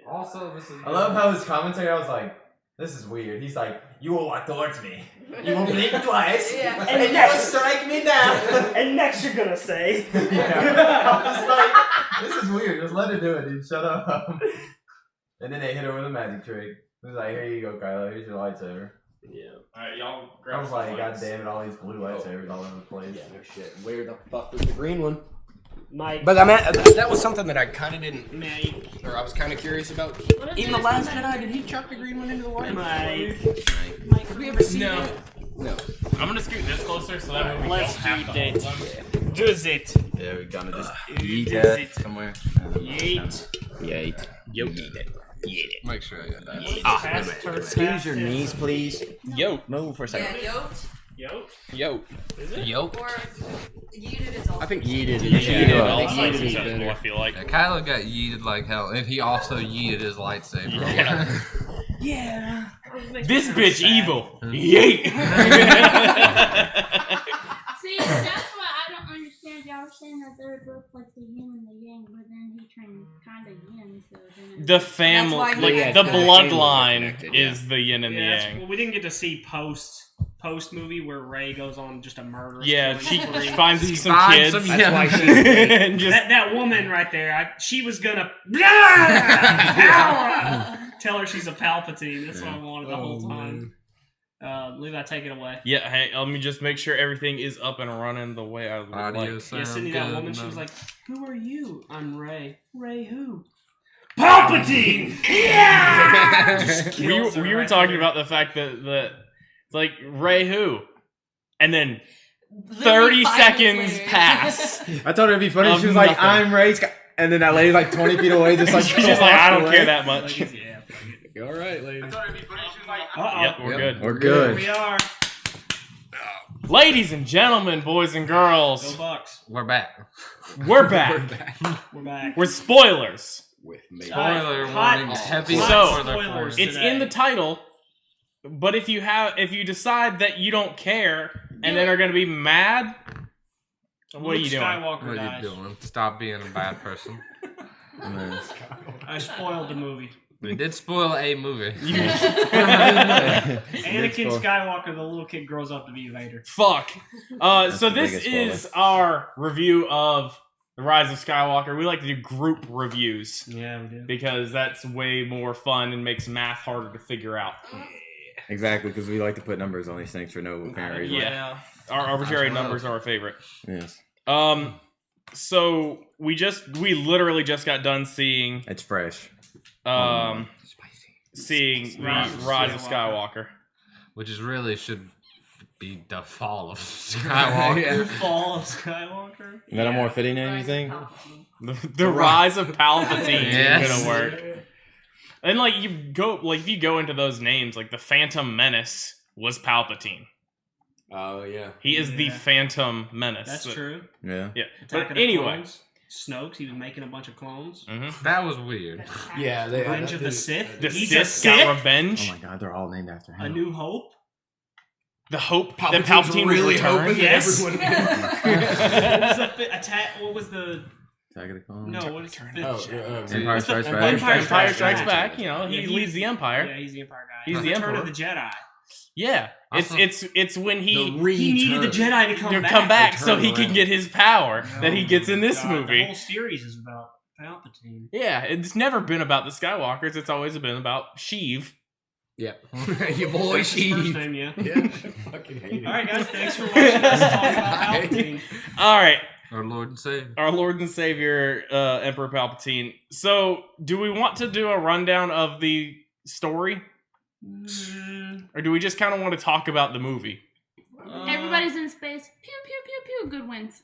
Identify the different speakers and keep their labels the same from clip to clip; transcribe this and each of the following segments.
Speaker 1: Also, this is.
Speaker 2: I love how his commentary. I was like, "This is weird." He's like, "You will walk towards me. You will blink twice, and you will strike me down."
Speaker 3: And next, you're gonna say.
Speaker 2: I was like, "This is weird. Just let her do it, dude. Shut up." And then they hit her with a magic trick. It was like, "Here you go, Kylo. Here's your lightsaber."
Speaker 4: Yeah.
Speaker 1: Alright, y'all
Speaker 2: I
Speaker 1: grab
Speaker 2: was like, "God damn it! All these blue lightsabers all over the place."
Speaker 4: Yeah, no shit. Where the fuck was the green one?
Speaker 3: Mike.
Speaker 4: But I mean, that was something that I kind of didn't, or I was kind of curious about. Even the last Jedi, did he chuck the green one into the water?
Speaker 3: Mike.
Speaker 4: Did we ever see that? No.
Speaker 1: I'm gonna scoot this closer so that way we
Speaker 3: Let's
Speaker 1: don't have to
Speaker 3: do
Speaker 1: hold
Speaker 3: that.
Speaker 1: them.
Speaker 3: Does it?
Speaker 2: Yeah, we're gonna just
Speaker 3: Yeet
Speaker 2: yeet that somewhere.
Speaker 3: Yeet.
Speaker 2: Yeet.
Speaker 1: Yo.
Speaker 4: Make sure I got that.
Speaker 3: Excuse
Speaker 4: your knees, please.
Speaker 1: Yo.
Speaker 4: Move for a second.
Speaker 5: Yeah, yoked.
Speaker 3: Yo.
Speaker 1: Yo.
Speaker 3: Is it?
Speaker 4: Yo.
Speaker 5: Or yeeted is also.
Speaker 4: I think yeeted.
Speaker 1: Yeah,
Speaker 4: I
Speaker 1: all
Speaker 4: think
Speaker 1: sides
Speaker 4: yeeted is
Speaker 1: are acceptable, I
Speaker 4: better.
Speaker 1: feel like.
Speaker 6: Yeah, Kylo got yeeted like hell, and he also yeeted his lightsaber.
Speaker 1: Yeah.
Speaker 3: Yeah.
Speaker 1: This bitch evil. Yeet.
Speaker 7: See, that's what I don't understand. Y'all were saying that they're both like the yin and the yang, but then he turned kind of yin, so then
Speaker 1: The family,
Speaker 5: That's why
Speaker 1: like
Speaker 5: he
Speaker 1: the
Speaker 5: has
Speaker 1: bloodline,
Speaker 4: connected,
Speaker 1: is the yin and the
Speaker 3: Yeah,
Speaker 1: yang.
Speaker 3: well, we didn't get to see post movie where Rey goes on just a murderous.
Speaker 1: Yeah,
Speaker 3: killing
Speaker 1: she
Speaker 3: spree.
Speaker 1: finds
Speaker 6: She
Speaker 1: some
Speaker 6: finds
Speaker 1: kids.
Speaker 6: some-
Speaker 4: That's why she's
Speaker 1: and just
Speaker 3: That woman right there, she was gonna tell her she's a Palpatine. That's what I wanted the whole time. Levi, take it away.
Speaker 1: yeah. Hey, let me just make sure everything is up and running the way I would
Speaker 6: Audio
Speaker 1: like.
Speaker 3: Yeah,
Speaker 6: sound
Speaker 3: Sydney, that
Speaker 6: good,
Speaker 3: woman, she
Speaker 6: no.
Speaker 3: was like, "Who are you?" "I'm Rey." "Rey who?" "Palpatine!" Yeah! Just
Speaker 1: We
Speaker 3: kills her
Speaker 1: were
Speaker 3: right
Speaker 1: talking
Speaker 3: there.
Speaker 1: about the fact that it's like Ray who, and then 30 seconds pass.
Speaker 2: I told her it'd be funny.
Speaker 1: Of
Speaker 2: She was like,
Speaker 1: nothing.
Speaker 2: "I'm Ray," and then that lady's like 20 feet away, just like
Speaker 1: She's just like, I don't
Speaker 2: walked
Speaker 1: care
Speaker 2: away.
Speaker 1: that much.
Speaker 3: Yeah, fuck it.
Speaker 4: All right, lady.
Speaker 3: Uh-oh.
Speaker 1: Yep, we're good.
Speaker 2: We're
Speaker 3: Here
Speaker 2: good.
Speaker 3: we are.
Speaker 1: Ladies and gentlemen, boys and
Speaker 3: Go
Speaker 1: girls,
Speaker 3: Bucks.
Speaker 6: We're back.
Speaker 1: we're back.
Speaker 3: We're back.
Speaker 1: We're spoilers.
Speaker 4: With me.
Speaker 6: Spoiler
Speaker 3: Hot-
Speaker 6: warning. Heavy
Speaker 1: hot
Speaker 6: spoiler
Speaker 3: spoilers.
Speaker 6: warning.
Speaker 1: It's in the title, but if you decide that you don't care and then are going to be mad, what are you doing?
Speaker 3: Skywalker
Speaker 6: What are
Speaker 3: dies.
Speaker 6: you doing? Stop being a bad person.
Speaker 3: I spoiled the movie.
Speaker 6: We did spoil a movie.
Speaker 3: Anakin Skywalker, the little kid, grows up to be Vader.
Speaker 1: Fuck. So
Speaker 2: the
Speaker 1: this
Speaker 2: biggest
Speaker 1: is our review of The Rise of Skywalker. We like to do group reviews
Speaker 3: Yeah, we do.
Speaker 1: because that's way more fun and makes math harder to figure out.
Speaker 2: Exactly, because we like to put numbers on these things for no apparent reason.
Speaker 1: Yeah. Our arbitrary numbers are our favorite.
Speaker 2: Yes.
Speaker 1: So we literally just got done seeing
Speaker 2: It's fresh.
Speaker 1: seeing the
Speaker 3: Rise
Speaker 1: Rise
Speaker 3: of
Speaker 1: of Skywalker.
Speaker 6: Which is really should be the fall of Skywalker.
Speaker 3: Fall of Skywalker.
Speaker 2: Is that a more fitting name, you think?
Speaker 1: The Rise of Palpatine
Speaker 6: Yes.
Speaker 1: is gonna work. And like if you go into those names, like the Phantom Menace was Palpatine.
Speaker 4: Oh, yeah.
Speaker 1: He is the
Speaker 3: Yeah.
Speaker 1: Phantom Menace.
Speaker 3: That's
Speaker 1: So-
Speaker 3: true.
Speaker 2: Yeah.
Speaker 1: Yeah.
Speaker 3: Attack
Speaker 1: But
Speaker 3: of the
Speaker 1: anyway.
Speaker 3: Clones. Snoke, he was making a bunch of clones.
Speaker 6: That was weird.
Speaker 4: Yeah, they
Speaker 3: Revenge of the Sith.
Speaker 1: The
Speaker 3: He's a
Speaker 1: Sith
Speaker 3: Sith.
Speaker 1: got revenge.
Speaker 2: Oh my god, they're all named after him.
Speaker 3: A New Hope.
Speaker 1: The hope that
Speaker 4: Palpatine's
Speaker 1: Palpatine
Speaker 4: really
Speaker 1: would return.
Speaker 4: hoping that
Speaker 3: Yes.
Speaker 4: everyone.
Speaker 3: What was the attack? What was the?
Speaker 2: Attack of the Clones.
Speaker 3: No, what is the fifth?
Speaker 4: Oh,
Speaker 2: Empire
Speaker 3: What's the-
Speaker 2: Strikes Back.
Speaker 1: Empire Strikes Back. You know, he
Speaker 3: Yeah,
Speaker 1: leads the Empire.
Speaker 3: Yeah, he's the Empire guy.
Speaker 1: He's the
Speaker 3: Return
Speaker 1: Emperor.
Speaker 3: of the Jedi.
Speaker 1: Yeah,
Speaker 6: Also-
Speaker 1: it's when he
Speaker 3: He needed the Jedi to
Speaker 1: come back so he
Speaker 4: Return
Speaker 1: can get his power that he gets in this
Speaker 3: God, The
Speaker 1: movie.
Speaker 3: whole series is about Palpatine.
Speaker 1: Yeah, it's never been about the Skywalkers. It's always been about Sheev.
Speaker 4: Yeah. Your boy
Speaker 3: That's his first
Speaker 4: Sheev.
Speaker 3: name, yeah.
Speaker 4: Yeah. Fucking hate it.
Speaker 3: All right, guys. Thanks for watching us talk about Palpatine.
Speaker 1: All right,
Speaker 6: Our Lord and Savior.
Speaker 1: our Lord and Savior, Emperor Palpatine. So, do we want to do a rundown of the story, or do we just kind of want to talk about the movie?
Speaker 7: Everybody's in space. Pew pew pew pew. Good wins.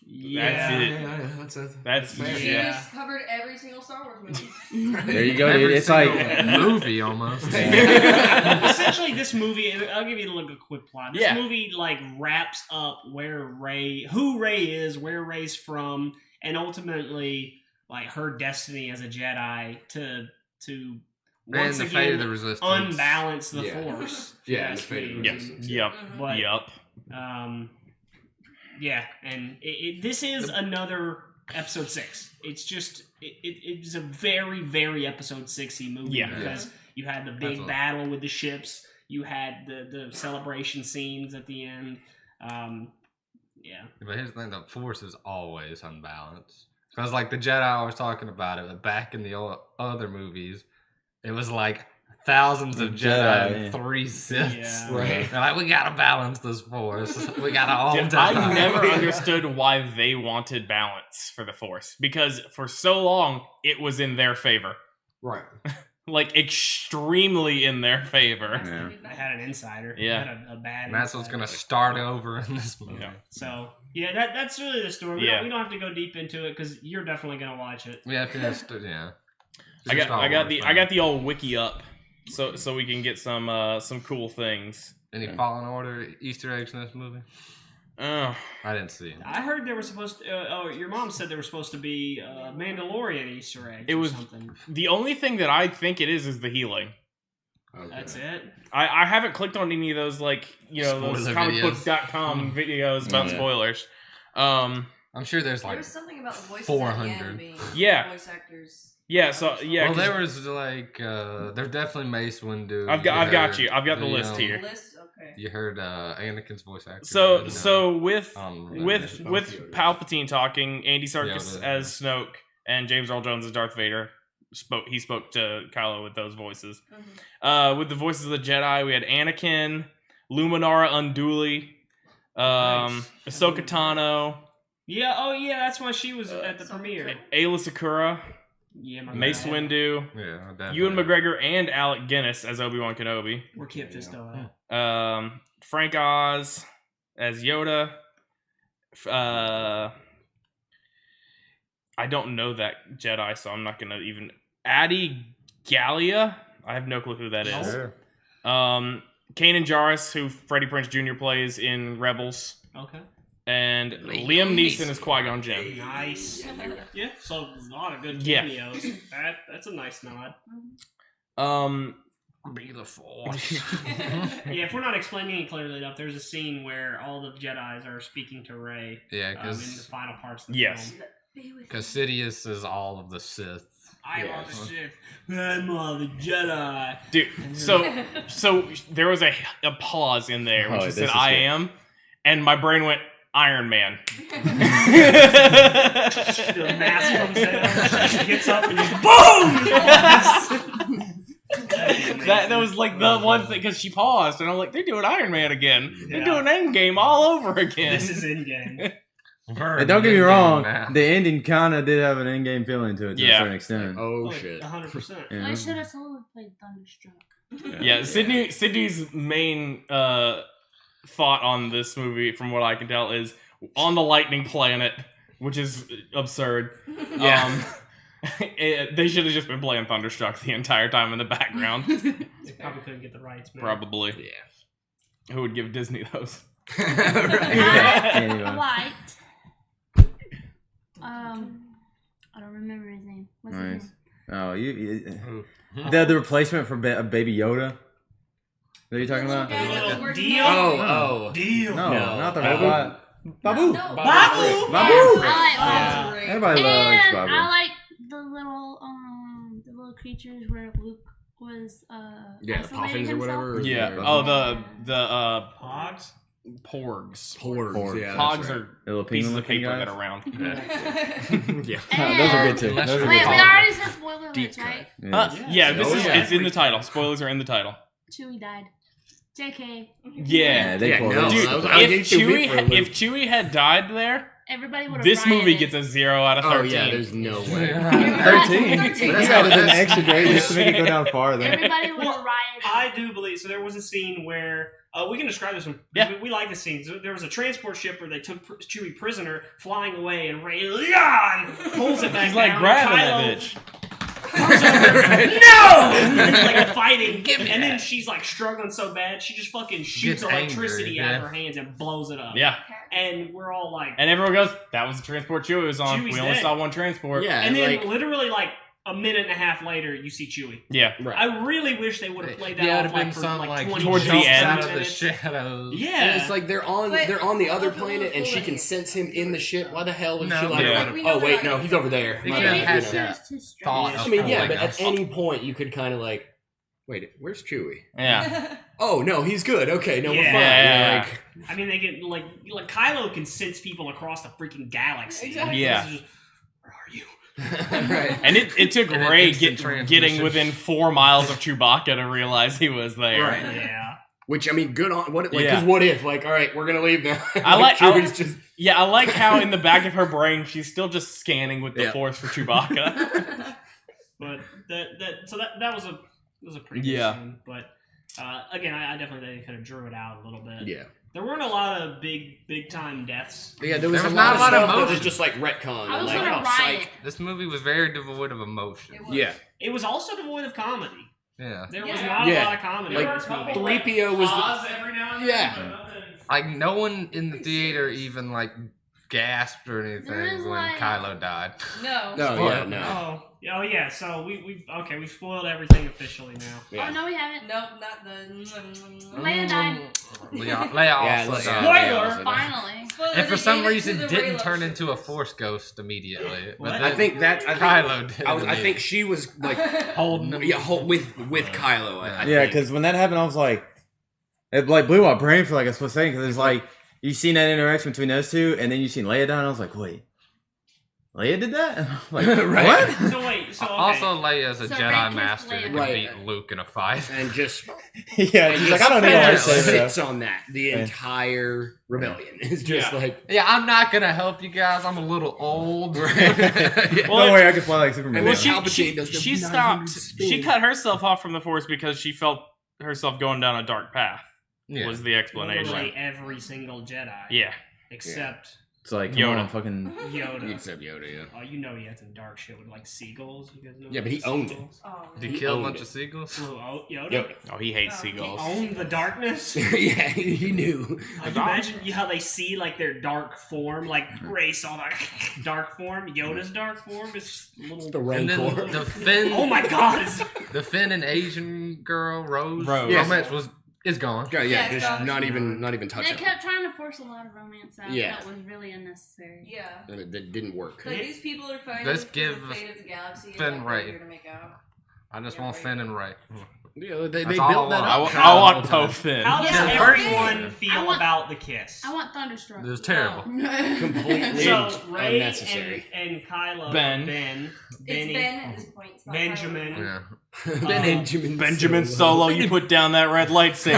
Speaker 1: That's it.
Speaker 4: Yeah, that's it.
Speaker 1: That's
Speaker 4: fair.
Speaker 5: She
Speaker 1: yeah.
Speaker 5: just covered every single Star Wars movie.
Speaker 2: There you go, dude.
Speaker 6: Every
Speaker 2: It's like
Speaker 6: single movie almost.
Speaker 3: Essentially, this movie, I'll give you a quick plot. This
Speaker 1: Yeah.
Speaker 3: movie, like, wraps up who Rey is, where Rey's from, and ultimately, like, her destiny as a Jedi to once
Speaker 6: And the fate of the
Speaker 3: again
Speaker 6: resistance.
Speaker 3: unbalance the
Speaker 4: Yeah.
Speaker 3: Force.
Speaker 4: Yeah,
Speaker 3: Yes,
Speaker 4: the fate of the
Speaker 3: we-
Speaker 4: resistance.
Speaker 1: Yep.
Speaker 3: But,
Speaker 1: Yep.
Speaker 3: yeah, and this is another Episode 6. It's just it's a very, very Episode 6-y movie because you had the big battle with the ships, you had the celebration scenes at the end. Yeah.
Speaker 6: But here's the thing: the Force is always unbalanced. Because like the Jedi, I was talking about it, but back in the other movies, it was like thousands of Jedi and 3 Siths.
Speaker 3: Yeah.
Speaker 6: Right. They're like, we gotta balance this Force. We gotta all die.
Speaker 1: I never understood why they wanted balance for the Force, because for so long it was in their favor,
Speaker 4: Right.
Speaker 1: like extremely in their favor.
Speaker 3: I had an insider.
Speaker 1: Yeah.
Speaker 3: I had a bad.
Speaker 6: And that's what's
Speaker 3: insider.
Speaker 6: gonna start over in this movie.
Speaker 1: Yeah.
Speaker 3: So yeah, that's really the story. We don't have to go deep into it because you're definitely gonna watch it.
Speaker 6: Yeah, yeah.
Speaker 1: I got the old wiki up, so we can get some cool things.
Speaker 6: Any Fallen Order Easter eggs in this movie?
Speaker 1: Oh,
Speaker 6: I didn't see them.
Speaker 3: I heard there was supposed to. Your mom said there was supposed to be Mandalorian Easter eggs.
Speaker 1: It was
Speaker 3: something.
Speaker 1: The only thing that I think it is the healing.
Speaker 4: Okay.
Speaker 3: That's it.
Speaker 1: I haven't clicked on any of those those
Speaker 6: Spoiler
Speaker 1: comicbooks.com videos about spoilers.
Speaker 6: I'm sure there's
Speaker 5: There
Speaker 6: like
Speaker 5: was something about the voices
Speaker 6: 400.
Speaker 5: at the end being voice actors.
Speaker 1: Yeah, so yeah.
Speaker 6: Well, there was like there's definitely Mace Windu.
Speaker 1: I've got you. I've got the list
Speaker 5: The
Speaker 1: here.
Speaker 5: list? Okay.
Speaker 6: You heard Anakin's voice actor.
Speaker 1: So with
Speaker 6: Yoda's.
Speaker 1: Palpatine talking, Andy Serkis
Speaker 6: Yoda,
Speaker 1: as Snoke and James Earl Jones as Darth Vader spoke to Kylo with those voices.
Speaker 5: Mm-hmm.
Speaker 1: With the voices of the Jedi, we had Anakin, Luminara Unduli, Ahsoka Tano,
Speaker 3: Yeah. Oh yeah, that's why she was at the premiere.
Speaker 1: Ayla Sakura,
Speaker 3: Yeah, my
Speaker 1: Mace
Speaker 3: bad.
Speaker 1: Windu,
Speaker 6: Yeah, definitely.
Speaker 1: Ewan McGregor, and Alec Guinness as Obi-Wan Kenobi.
Speaker 3: Where Kit Fisto at?
Speaker 1: Frank Oz as Yoda. I don't know that Jedi, so I'm not gonna even. Adi Gallia. I have no clue who that is.
Speaker 6: Sure.
Speaker 1: Kanan Jarrus, who Freddie Prinze Jr. plays in Rebels,
Speaker 3: Okay.
Speaker 1: and Liam Neeson as Qui-Gon Jinn.
Speaker 3: Nice. Yeah. So a lot of good
Speaker 1: Yeah.
Speaker 3: cameos. That's a nice nod.
Speaker 6: Be the Force.
Speaker 3: Yeah, if we're not explaining it clearly enough, there's a scene where all the Jedis are speaking to Rey
Speaker 6: Yeah,
Speaker 3: in the
Speaker 6: because
Speaker 3: final parts of the
Speaker 1: Yes.
Speaker 3: film.
Speaker 6: Sidious is all of the Sith.
Speaker 3: I am the Sith. I'm all the Jedi.
Speaker 1: Dude, so there was a pause in there when she
Speaker 2: this
Speaker 1: said
Speaker 2: is
Speaker 1: "I
Speaker 2: good.
Speaker 1: am," and my brain went Iron Man.
Speaker 3: The mask comes down, she gets up and just boom!
Speaker 1: that was like the one thing, because she paused and I'm like, they're doing Iron Man again. They're
Speaker 3: Yeah.
Speaker 1: doing Endgame all over again.
Speaker 3: This is in-game.
Speaker 2: And don't get me wrong, the ending kind of did have an in-game feeling to it to a
Speaker 1: Yeah.
Speaker 2: certain extent.
Speaker 4: Oh shit.
Speaker 3: 100%.
Speaker 2: Yeah.
Speaker 7: I should have totally played Thunderstruck.
Speaker 1: Yeah, Sydney's main thought on this movie, from what I can tell, is on the Lightning Planet, which is absurd.
Speaker 6: Yeah.
Speaker 1: They should have just been playing Thunderstruck the entire time in the background.
Speaker 3: They probably couldn't get the rights, man.
Speaker 1: Probably.
Speaker 6: Yeah.
Speaker 1: Who would give Disney those?
Speaker 2: Anyway.
Speaker 7: I liked. I don't remember his name. What's his
Speaker 2: Nice.
Speaker 7: name?
Speaker 2: Oh, the replacement for Baby Yoda. What are you talking about?
Speaker 3: Little deal.
Speaker 4: Oh.
Speaker 3: Deal.
Speaker 2: No,
Speaker 4: No.
Speaker 2: not the robot. Babu.
Speaker 5: No,
Speaker 3: Babu!
Speaker 2: Babu.
Speaker 7: I like
Speaker 5: Babu's great.
Speaker 2: Everybody likes
Speaker 7: And
Speaker 2: Babu.
Speaker 7: I like the little creatures where Luke was
Speaker 4: Yeah,
Speaker 7: isolating
Speaker 4: Puffins or
Speaker 7: himself.
Speaker 4: whatever.
Speaker 1: Yeah.
Speaker 2: Yeah.
Speaker 1: Oh, the
Speaker 3: Hogs?
Speaker 1: porgs.
Speaker 4: Porgs. Yeah,
Speaker 1: Pogs
Speaker 4: that's right.
Speaker 1: are
Speaker 2: The little
Speaker 1: pieces of
Speaker 2: penguin-looking
Speaker 1: paper that
Speaker 2: guys.
Speaker 1: are round.
Speaker 4: Yeah.
Speaker 2: Those are good too.
Speaker 6: Wait,
Speaker 2: Those are
Speaker 7: Wait,
Speaker 2: good
Speaker 7: we
Speaker 2: too.
Speaker 7: already said spoiler
Speaker 6: Deep
Speaker 7: alerts, right?
Speaker 2: Yeah.
Speaker 1: Yeah, this
Speaker 4: Oh,
Speaker 1: is
Speaker 4: yeah.
Speaker 1: it's in the title. Spoilers are in the title.
Speaker 7: Chewie died. JK.
Speaker 1: Yeah.
Speaker 2: They
Speaker 4: Yeah,
Speaker 2: pulled
Speaker 4: no.
Speaker 2: it.
Speaker 1: Dude,
Speaker 4: I'll get
Speaker 1: if
Speaker 4: you beat for a loop.
Speaker 1: Chewie had died there,
Speaker 7: Everybody would have
Speaker 1: this movie
Speaker 7: rioted.
Speaker 1: gets a 0 out of 13.
Speaker 4: Oh yeah, there's no way.
Speaker 2: 13.
Speaker 5: But
Speaker 2: You
Speaker 5: that's
Speaker 2: got it an
Speaker 4: that's-
Speaker 2: extra grade just to make it go down farther.
Speaker 7: Everybody would have
Speaker 3: Well,
Speaker 7: rioted.
Speaker 3: I do believe so. There was a scene where we can describe this one.
Speaker 1: Yeah.
Speaker 3: We like the scene. So there was a transport ship where they took Chewie prisoner, flying away, and Rey Leon pulls it back.
Speaker 1: He's like
Speaker 3: down,
Speaker 1: grabbing
Speaker 3: Kylo
Speaker 1: that bitch.
Speaker 3: comes over, no! And it's like fighting, and then she's like struggling so bad, she just fucking shoots
Speaker 6: Gets
Speaker 3: electricity
Speaker 6: angry,
Speaker 3: out
Speaker 6: yeah.
Speaker 3: of her hands and blows it up.
Speaker 1: Yeah.
Speaker 3: And we're all like,
Speaker 1: And everyone goes, that was the transport Chewie was on.
Speaker 3: Chewie's
Speaker 1: we only
Speaker 3: dead.
Speaker 1: saw one transport.
Speaker 4: Yeah,
Speaker 3: and then
Speaker 4: like
Speaker 3: literally like a minute and a half later, you see Chewie.
Speaker 1: Yeah.
Speaker 4: Right.
Speaker 3: I really wish they would have played that
Speaker 6: Yeah,
Speaker 3: off
Speaker 6: it'd have been
Speaker 3: for
Speaker 6: some
Speaker 3: like
Speaker 6: like
Speaker 3: 20
Speaker 1: towards the
Speaker 3: jumps
Speaker 1: end.
Speaker 6: out
Speaker 3: out
Speaker 6: of the
Speaker 3: minutes.
Speaker 6: shadows.
Speaker 3: Yeah.
Speaker 4: And it's like they're on
Speaker 5: But
Speaker 4: the other
Speaker 5: look at
Speaker 4: planet, and she
Speaker 5: Lulu.
Speaker 4: can sense him in the ship. Why the hell was
Speaker 6: No,
Speaker 4: she like,
Speaker 1: yeah.
Speaker 5: We know
Speaker 4: oh wait,
Speaker 5: they're
Speaker 4: no,
Speaker 5: not
Speaker 4: he's over there.
Speaker 6: They
Speaker 4: My
Speaker 6: could've
Speaker 4: bad,
Speaker 6: had
Speaker 4: you know.
Speaker 6: that
Speaker 7: It's his
Speaker 6: thought
Speaker 7: strength.
Speaker 4: I mean, yeah,
Speaker 6: fooling
Speaker 4: but at
Speaker 6: us.
Speaker 4: any point you could kind of like, wait, where's Chewie?
Speaker 1: Yeah.
Speaker 4: Oh no, he's good. Okay, no, we're
Speaker 3: Yeah.
Speaker 4: fine.
Speaker 1: Yeah.
Speaker 4: Like,
Speaker 3: I mean, they get like Kylo can sense people across the freaking galaxy.
Speaker 5: Exactly.
Speaker 1: Yeah.
Speaker 3: This is just, where are you?
Speaker 4: right.
Speaker 1: And it took
Speaker 6: And an
Speaker 1: Rey
Speaker 6: instant
Speaker 1: getting
Speaker 6: transmission.
Speaker 1: within 4 miles of Chewbacca to realize he was there.
Speaker 4: Right.
Speaker 3: Yeah.
Speaker 4: Which I mean, good on what? Like,
Speaker 1: Yeah.
Speaker 4: because what if? Like, all right, we're gonna leave now.
Speaker 1: I like-
Speaker 4: Chewie's just.
Speaker 1: Yeah, I like how in the back of her brain she's still just scanning with the
Speaker 4: Yeah.
Speaker 1: Force for Chewbacca.
Speaker 3: But that was a pretty good
Speaker 1: Yeah.
Speaker 3: scene. But again, I definitely could have drew it out a little bit.
Speaker 4: Yeah.
Speaker 3: There weren't a lot of big time deaths.
Speaker 4: Yeah, there was
Speaker 6: There was
Speaker 4: a
Speaker 6: not
Speaker 4: lot
Speaker 6: a
Speaker 4: of
Speaker 6: lot of
Speaker 4: stuff that was
Speaker 6: emotion.
Speaker 4: just like retcon.
Speaker 7: I was
Speaker 4: like,
Speaker 7: gonna
Speaker 4: oh,
Speaker 7: riot.
Speaker 4: psych.
Speaker 6: This movie was very devoid of emotion.
Speaker 5: It was.
Speaker 4: Yeah.
Speaker 3: It was also devoid of comedy.
Speaker 6: Yeah.
Speaker 3: There was
Speaker 5: Yeah.
Speaker 3: not
Speaker 4: Yeah.
Speaker 3: a lot of comedy
Speaker 4: Like,
Speaker 3: in this movie.
Speaker 4: 3PO was.
Speaker 1: every now
Speaker 4: and then, Yeah. but
Speaker 6: Like no one in the theater even like gasped or
Speaker 7: There was,
Speaker 6: anything when
Speaker 7: like-
Speaker 6: Kylo died.
Speaker 5: No.
Speaker 4: No, yeah, no.
Speaker 3: Oh yeah. So we've spoiled everything officially now.
Speaker 4: Yeah.
Speaker 7: Oh no, we haven't.
Speaker 5: Nope, not the.
Speaker 7: Leia died.
Speaker 6: Leia
Speaker 4: Yeah,
Speaker 6: also
Speaker 4: let's-
Speaker 6: died.
Speaker 3: Spoiler!
Speaker 7: Finally.
Speaker 5: Spoiler,
Speaker 6: And for
Speaker 5: they
Speaker 6: some
Speaker 5: gave it to
Speaker 6: reason
Speaker 5: the
Speaker 6: didn't
Speaker 5: Rey
Speaker 6: turn
Speaker 5: Love
Speaker 6: into a
Speaker 5: ship.
Speaker 6: Force ghost immediately.
Speaker 3: What?
Speaker 6: But
Speaker 4: I
Speaker 6: then
Speaker 4: think that.
Speaker 6: Kylo did.
Speaker 4: I think she was like
Speaker 6: holding him.
Speaker 4: yeah, with Kylo. I
Speaker 2: Yeah,
Speaker 4: think.
Speaker 2: because when that happened, I was like, it like blew my brain for like a split second. Because it's like you seen that interaction between those two, and then you seen Leia die, and I was like, wait, Leia did that? And I'm like,
Speaker 4: Right.
Speaker 2: what?
Speaker 3: So wait. So okay.
Speaker 6: Also, Leia's a
Speaker 7: So
Speaker 6: Jedi
Speaker 7: Rey
Speaker 6: master
Speaker 7: kissed
Speaker 6: that
Speaker 7: Leia.
Speaker 6: could
Speaker 4: Right.
Speaker 6: beat Luke in a fight.
Speaker 4: and just
Speaker 2: Yeah, she's like, I don't need a
Speaker 4: yeah,
Speaker 2: lightsaber.
Speaker 4: sits on that the
Speaker 2: Yeah.
Speaker 4: entire rebellion. It's just
Speaker 3: Yeah.
Speaker 4: like
Speaker 6: Yeah, I'm not gonna help you guys. I'm a little old.
Speaker 4: yeah.
Speaker 2: Don't worry, I can fly like Superman.
Speaker 1: Well,
Speaker 2: now.
Speaker 1: she
Speaker 4: does the
Speaker 1: she
Speaker 4: 900
Speaker 1: stopped.
Speaker 4: spin.
Speaker 1: She cut herself off from the Force because she felt herself going down a dark path.
Speaker 6: Yeah.
Speaker 1: Was the explanation?
Speaker 3: Literally every single Jedi.
Speaker 1: Yeah.
Speaker 3: Except
Speaker 2: It's like,
Speaker 1: Yoda.
Speaker 2: come on, fucking.
Speaker 3: Yoda.
Speaker 4: Except Yoda, yeah.
Speaker 3: Oh, you know he had some dark shit with like seagulls. You guys know
Speaker 4: Yeah, but he
Speaker 3: about
Speaker 4: owned it.
Speaker 3: seagulls?
Speaker 5: Oh.
Speaker 6: Did
Speaker 4: He
Speaker 6: he kill a
Speaker 4: owned
Speaker 6: bunch
Speaker 4: it.
Speaker 6: of seagulls?
Speaker 3: Oh, Yoda.
Speaker 4: Yoda.
Speaker 1: Oh, he hates
Speaker 5: Oh,
Speaker 1: seagulls.
Speaker 3: He owned the darkness.
Speaker 4: yeah, he knew.
Speaker 3: Can you imagine how they see like their dark form, like Rey saw that dark form, Yoda's dark form is just a little.
Speaker 4: The
Speaker 6: And then
Speaker 4: Rancor.
Speaker 6: the Finn,
Speaker 3: Oh my god! It's,
Speaker 6: the Finn and Asian girl Rose
Speaker 1: Rose.
Speaker 6: romance is gone.
Speaker 4: Yeah,
Speaker 5: Yeah,
Speaker 4: just
Speaker 5: it's
Speaker 4: not even
Speaker 7: They
Speaker 4: touching.
Speaker 7: kept trying to force a lot of romance out.
Speaker 4: Yeah.
Speaker 7: That was really unnecessary.
Speaker 5: Yeah.
Speaker 4: And it didn't work.
Speaker 5: Like, these people are fighting
Speaker 6: Let's
Speaker 5: for
Speaker 6: give
Speaker 5: the fate of the galaxy.
Speaker 6: Finn
Speaker 5: and
Speaker 6: Rey.
Speaker 5: they're here to make out.
Speaker 6: I just
Speaker 5: Yeah,
Speaker 6: want
Speaker 5: right.
Speaker 6: Finn and Rey.
Speaker 4: Yeah, they
Speaker 6: That's all
Speaker 4: built that
Speaker 6: I
Speaker 4: up.
Speaker 6: want.
Speaker 1: I want both in.
Speaker 3: how does
Speaker 5: Yeah,
Speaker 3: everyone
Speaker 5: I
Speaker 3: feel
Speaker 7: want-
Speaker 3: about the kiss?
Speaker 7: I want Thunderstruck.
Speaker 6: It was terrible.
Speaker 4: Completely
Speaker 3: So Rey
Speaker 4: unnecessary.
Speaker 3: and Kylo,
Speaker 1: Ben.
Speaker 3: Benny,
Speaker 5: It's Ben at this point. It's not
Speaker 3: Benjamin.
Speaker 6: Yeah.
Speaker 1: Benjamin Solo, you put down that red lightsaber.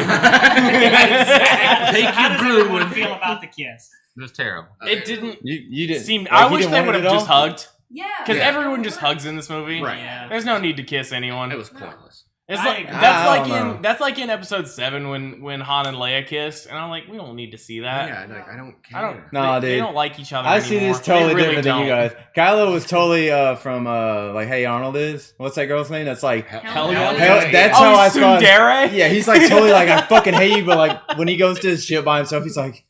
Speaker 6: Take
Speaker 3: How
Speaker 6: your
Speaker 3: does
Speaker 6: blue
Speaker 3: everyone
Speaker 6: one.
Speaker 3: feel about the kiss?
Speaker 6: It was terrible.
Speaker 1: It didn't
Speaker 2: You didn't
Speaker 1: seem.
Speaker 2: like,
Speaker 1: I
Speaker 2: you
Speaker 1: wish
Speaker 2: didn't
Speaker 1: they
Speaker 2: want
Speaker 1: would
Speaker 2: it
Speaker 1: have
Speaker 2: at
Speaker 1: just
Speaker 2: all?
Speaker 1: hugged.
Speaker 5: Yeah.
Speaker 1: Because
Speaker 4: Yeah.
Speaker 1: everyone just hugs in this movie.
Speaker 4: Right.
Speaker 3: Yeah.
Speaker 1: There's no need to kiss anyone.
Speaker 4: It was pointless.
Speaker 1: It's
Speaker 3: I
Speaker 1: like
Speaker 3: agree.
Speaker 1: that's
Speaker 2: I
Speaker 1: like
Speaker 2: don't
Speaker 1: in
Speaker 2: know.
Speaker 1: that's like in episode 7 when Han and Leia kissed, and I'm like, we don't need to see that.
Speaker 4: Yeah, like I don't care.
Speaker 1: I don't.
Speaker 2: Nah,
Speaker 1: they
Speaker 2: dude.
Speaker 1: don't like each other.
Speaker 2: I see
Speaker 1: anymore.
Speaker 2: this totally
Speaker 1: They really
Speaker 2: different than you
Speaker 1: don't.
Speaker 2: guys. Kylo was totally from like Hey Arnold is. What's that girl's name? That's like
Speaker 1: Hell
Speaker 7: yeah.
Speaker 2: Hell, that's
Speaker 1: Oh,
Speaker 2: how I saw it.
Speaker 1: Tsundere?
Speaker 2: Yeah, he's like totally like I fucking hate you, but like when he goes to his ship by himself, he's like,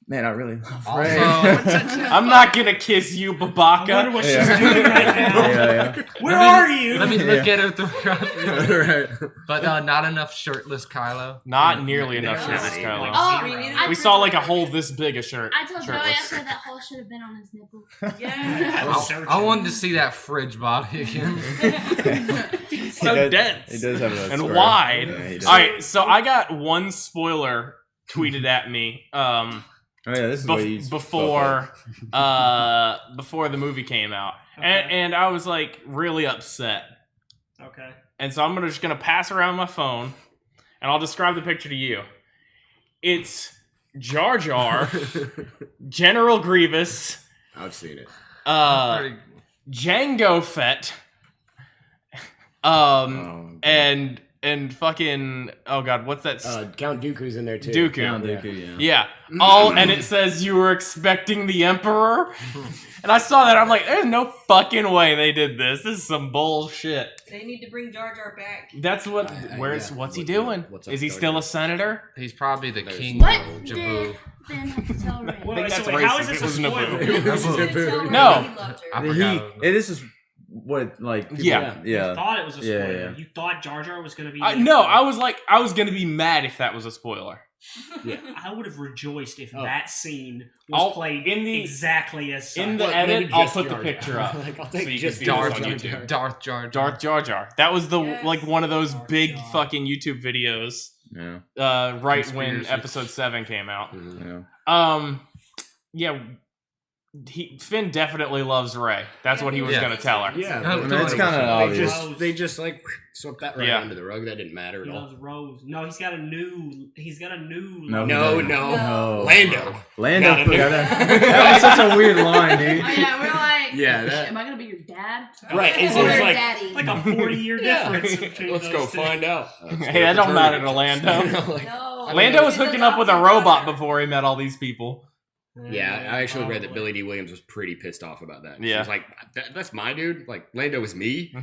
Speaker 2: man, I really love Rey.
Speaker 6: Also,
Speaker 1: I'm not gonna kiss you,
Speaker 3: I wonder
Speaker 1: Babaka.
Speaker 3: what
Speaker 2: Yeah.
Speaker 3: she's doing right now.
Speaker 2: yeah,
Speaker 3: Where are you?
Speaker 6: Let me look
Speaker 2: Yeah.
Speaker 6: at her through.
Speaker 2: yeah. right.
Speaker 6: But not enough shirtless Kylo.
Speaker 1: Not nearly enough
Speaker 3: Yeah.
Speaker 1: shirtless
Speaker 3: Yeah.
Speaker 1: Kylo.
Speaker 7: Oh,
Speaker 5: I mean,
Speaker 7: I
Speaker 1: We saw like a hole this big a shirt.
Speaker 7: I told Joey I
Speaker 1: shirtless.
Speaker 7: said that hole should have been on his nipple.
Speaker 5: Yeah.
Speaker 6: I wanted to see that fridge body again.
Speaker 1: So
Speaker 2: does-
Speaker 1: dense.
Speaker 2: He does have a
Speaker 1: and
Speaker 2: square.
Speaker 1: wide.
Speaker 2: Yeah, he does.
Speaker 1: All right, so I got one spoiler tweeted at me.
Speaker 2: Oh yeah, this is what you
Speaker 1: Before the movie came out,
Speaker 3: Okay.
Speaker 1: and I was like really upset,
Speaker 3: Okay.
Speaker 1: and so I'm just gonna pass around my phone, and I'll describe the picture to you. It's Jar Jar, General Grievous,
Speaker 4: I've seen it.
Speaker 6: Pretty-
Speaker 1: Jango Fett,
Speaker 2: Oh,
Speaker 1: and fucking oh god, what's that?
Speaker 4: Count Dooku's in there too.
Speaker 1: Dooku.
Speaker 2: Count Dooku, yeah.
Speaker 1: Yeah. All and it says you were expecting the Emperor. And I saw that, I'm like, there's no fucking way they did this. This is some bullshit.
Speaker 5: They need to bring Jar Jar back.
Speaker 1: That's what
Speaker 4: Yeah.
Speaker 1: what's he
Speaker 4: What-
Speaker 1: doing?
Speaker 4: what's up,
Speaker 1: Is he
Speaker 4: Jar
Speaker 1: still
Speaker 4: Jar?
Speaker 1: a senator?
Speaker 6: He's probably the
Speaker 4: There's
Speaker 6: king
Speaker 7: What
Speaker 6: of
Speaker 7: did
Speaker 6: Jabu.
Speaker 7: Ben have to tell Ray?
Speaker 3: Wait,
Speaker 1: think
Speaker 3: so
Speaker 1: that's
Speaker 3: wait, how
Speaker 1: racist.
Speaker 3: is this
Speaker 1: It
Speaker 3: a
Speaker 1: was
Speaker 3: spoiler?
Speaker 1: Naboo.
Speaker 5: He was gonna tell Rey
Speaker 1: No.
Speaker 5: he loved her.
Speaker 6: I
Speaker 2: He,
Speaker 6: forgot.
Speaker 2: this is what like people,
Speaker 1: Yeah.
Speaker 3: You
Speaker 2: yeah.
Speaker 3: thought it was a spoiler.
Speaker 2: Yeah.
Speaker 3: You thought Jar Jar was going to be.
Speaker 1: No, I was gonna be mad if that was a spoiler.
Speaker 3: I would have rejoiced if
Speaker 4: Oh.
Speaker 3: that scene was played
Speaker 1: in the
Speaker 3: exactly as such.
Speaker 1: in the
Speaker 4: Well,
Speaker 1: edit.
Speaker 4: maybe
Speaker 1: I'll
Speaker 4: just
Speaker 1: put the
Speaker 4: Jar Jar.
Speaker 1: picture up.
Speaker 4: Like, I'll
Speaker 1: so
Speaker 4: take
Speaker 1: you
Speaker 4: just
Speaker 1: can see
Speaker 4: Jar
Speaker 1: this on
Speaker 4: Jar.
Speaker 1: YouTube.
Speaker 6: Darth Jar Jar.
Speaker 1: Darth Jar Jar. That was the
Speaker 5: Yes.
Speaker 1: like one of those
Speaker 3: Darth
Speaker 1: big
Speaker 3: Jar.
Speaker 1: fucking YouTube videos.
Speaker 2: Yeah.
Speaker 1: Right when
Speaker 6: Conspiracy.
Speaker 1: episode 7 came out.
Speaker 2: Yeah.
Speaker 1: Yeah. Finn definitely loves Rey. That's what he was
Speaker 6: Yeah.
Speaker 1: gonna tell her.
Speaker 4: Yeah,
Speaker 6: I
Speaker 2: mean, it's kinda
Speaker 4: they
Speaker 2: obvious.
Speaker 4: just like swept that right
Speaker 1: Yeah.
Speaker 4: under the rug. That didn't matter
Speaker 3: He
Speaker 4: at all.
Speaker 3: loves Rose. No, he's got a new.
Speaker 2: No,
Speaker 4: No,
Speaker 2: he
Speaker 4: no,
Speaker 5: No.
Speaker 4: Lando.
Speaker 2: Lando
Speaker 4: Got a new-
Speaker 2: forgot that. That was such a weird line, dude.
Speaker 7: Oh yeah, we're like,
Speaker 4: Yeah, that-
Speaker 7: am I gonna be your dad?
Speaker 4: Right, it's
Speaker 5: Or
Speaker 4: just like
Speaker 5: daddy.
Speaker 3: Like a 40-year
Speaker 4: Yeah.
Speaker 3: difference. Between
Speaker 4: let's
Speaker 3: those
Speaker 4: go
Speaker 3: two.
Speaker 4: find out.
Speaker 1: Hey, that don't matter to Lando.
Speaker 5: No.
Speaker 1: Lando was
Speaker 5: He's
Speaker 1: hooking up with a
Speaker 5: adopted
Speaker 1: robot
Speaker 5: daughter.
Speaker 1: before he met all these people.
Speaker 4: Yeah, I actually read that
Speaker 3: probably.
Speaker 4: Billy D. Williams was pretty pissed off about that.
Speaker 1: Yeah.
Speaker 4: She was like, "That's my dude. Like Lando was me.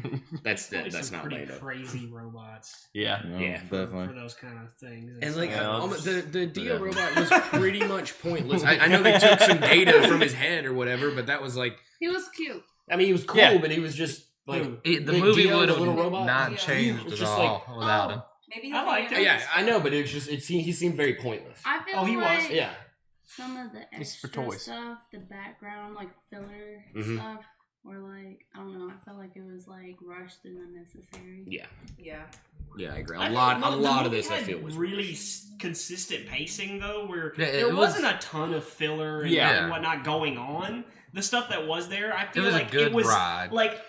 Speaker 4: That's
Speaker 3: Probably
Speaker 4: that's
Speaker 3: some
Speaker 4: not
Speaker 3: pretty
Speaker 4: Lando."
Speaker 3: crazy robots
Speaker 1: Yeah.
Speaker 2: No,
Speaker 4: Yeah.
Speaker 3: for
Speaker 2: definitely.
Speaker 3: those kind of things.
Speaker 4: And like
Speaker 1: Yeah,
Speaker 4: the Dio
Speaker 2: Yeah.
Speaker 4: robot was pretty much pointless. I know they took some data from his head or whatever, but that was like,
Speaker 7: He was cute.
Speaker 4: I mean, he was cool,
Speaker 1: Yeah.
Speaker 4: but he was just like
Speaker 6: The
Speaker 4: Big
Speaker 6: movie
Speaker 4: Dio,
Speaker 6: would
Speaker 4: the
Speaker 6: have
Speaker 4: little robot.
Speaker 6: not
Speaker 5: Yeah.
Speaker 6: changed
Speaker 4: It's
Speaker 6: at
Speaker 4: just
Speaker 6: all without
Speaker 7: Oh.
Speaker 6: him.
Speaker 5: Maybe
Speaker 3: I liked
Speaker 5: he'll
Speaker 3: it.
Speaker 5: be
Speaker 4: yeah, I know, but it's just he seemed very pointless.
Speaker 7: I feel
Speaker 3: Oh, he was?
Speaker 7: like
Speaker 4: Yeah,
Speaker 7: some of the
Speaker 1: It's for
Speaker 7: extra
Speaker 1: toys.
Speaker 7: stuff, the background, like filler
Speaker 4: Mhm.
Speaker 7: stuff, or like I don't know. I felt like it was like rushed and unnecessary.
Speaker 4: yeah,
Speaker 5: Yeah.
Speaker 4: yeah. I agree.
Speaker 3: I
Speaker 4: A
Speaker 3: think
Speaker 4: lot
Speaker 3: the
Speaker 4: of
Speaker 3: movie
Speaker 4: this I
Speaker 3: had
Speaker 4: feel was
Speaker 3: really consistent pacing though, where
Speaker 6: Yeah, it
Speaker 3: there
Speaker 6: was-
Speaker 3: wasn't a ton of filler and,
Speaker 1: Yeah.
Speaker 3: and whatnot going on. The stuff that was there, I feel
Speaker 6: was a
Speaker 3: like
Speaker 6: good
Speaker 3: it was
Speaker 6: ride.
Speaker 3: like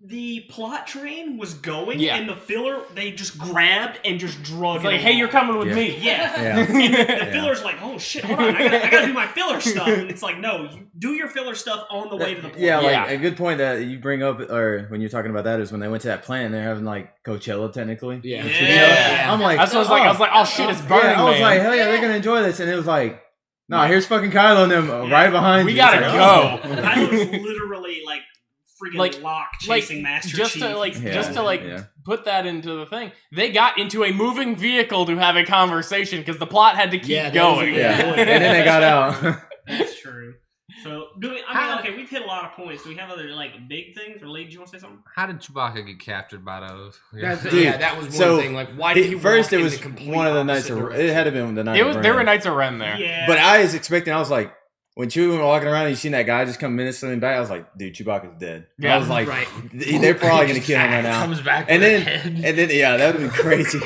Speaker 3: the plot train was going,
Speaker 1: Yeah.
Speaker 3: and the filler they just grabbed and just drug
Speaker 1: It's
Speaker 3: it
Speaker 1: like, hey, you're
Speaker 3: along.
Speaker 1: coming with
Speaker 2: Yeah.
Speaker 1: me.
Speaker 3: Yeah.
Speaker 2: Yeah.
Speaker 3: And the
Speaker 2: Yeah.
Speaker 3: filler's like, oh shit, hold on, I gotta do my filler stuff. And it's like, no, you do your filler stuff on the way to the point.
Speaker 2: Yeah, like
Speaker 1: Yeah.
Speaker 2: a good point that you bring up, or when you're talking about that, is when they went to that plant, they're having like Coachella technically.
Speaker 4: Yeah.
Speaker 3: Yeah.
Speaker 2: I'm like,
Speaker 1: That's what I was like, oh shit, it's Burning
Speaker 2: yeah, I was
Speaker 1: Man.
Speaker 2: like, hell yeah, they're gonna enjoy this, and it was like, nah, here's fucking Kylo and them right behind
Speaker 1: We
Speaker 2: you.
Speaker 1: gotta
Speaker 2: It's
Speaker 1: go.
Speaker 2: like,
Speaker 3: Kylo's literally like friggin'
Speaker 1: Like-
Speaker 3: Locke
Speaker 1: like,
Speaker 3: chasing Master
Speaker 1: just
Speaker 3: Chief.
Speaker 1: to like
Speaker 2: Yeah.
Speaker 1: just to like
Speaker 2: Yeah.
Speaker 1: put that into the thing, they got into a moving vehicle to have a conversation because the plot had to keep
Speaker 4: Yeah, that
Speaker 1: going.
Speaker 4: was a
Speaker 2: Yeah,
Speaker 4: good
Speaker 2: and then they got out.
Speaker 3: That's true. So, okay, we've hit a lot of points. Do we have other like big things? Or Lee, do you want to say something?
Speaker 6: How did Chewbacca get captured by those?
Speaker 2: Dude,
Speaker 4: yeah, that was one
Speaker 2: so,
Speaker 4: thing. Like, why did he
Speaker 2: First,
Speaker 4: walk
Speaker 2: it
Speaker 4: in
Speaker 2: was
Speaker 4: the complete
Speaker 2: one of the nights.
Speaker 4: opposite
Speaker 2: Of,
Speaker 4: direction?
Speaker 2: it had to be the night.
Speaker 1: It
Speaker 2: of
Speaker 1: was
Speaker 2: Ren.
Speaker 1: there were Knights of Ren there.
Speaker 3: Yeah.
Speaker 2: But I was expecting. I was like, when Chewie went walking around, and you seen that guy just come menacing back. I was like, dude, Chewbacca's dead.
Speaker 1: Yeah.
Speaker 2: I was like,
Speaker 4: Right.
Speaker 2: they're probably gonna kill him right now.
Speaker 6: Comes back
Speaker 2: And
Speaker 6: with
Speaker 2: then,
Speaker 6: a head.
Speaker 2: and then, yeah, that would be crazy.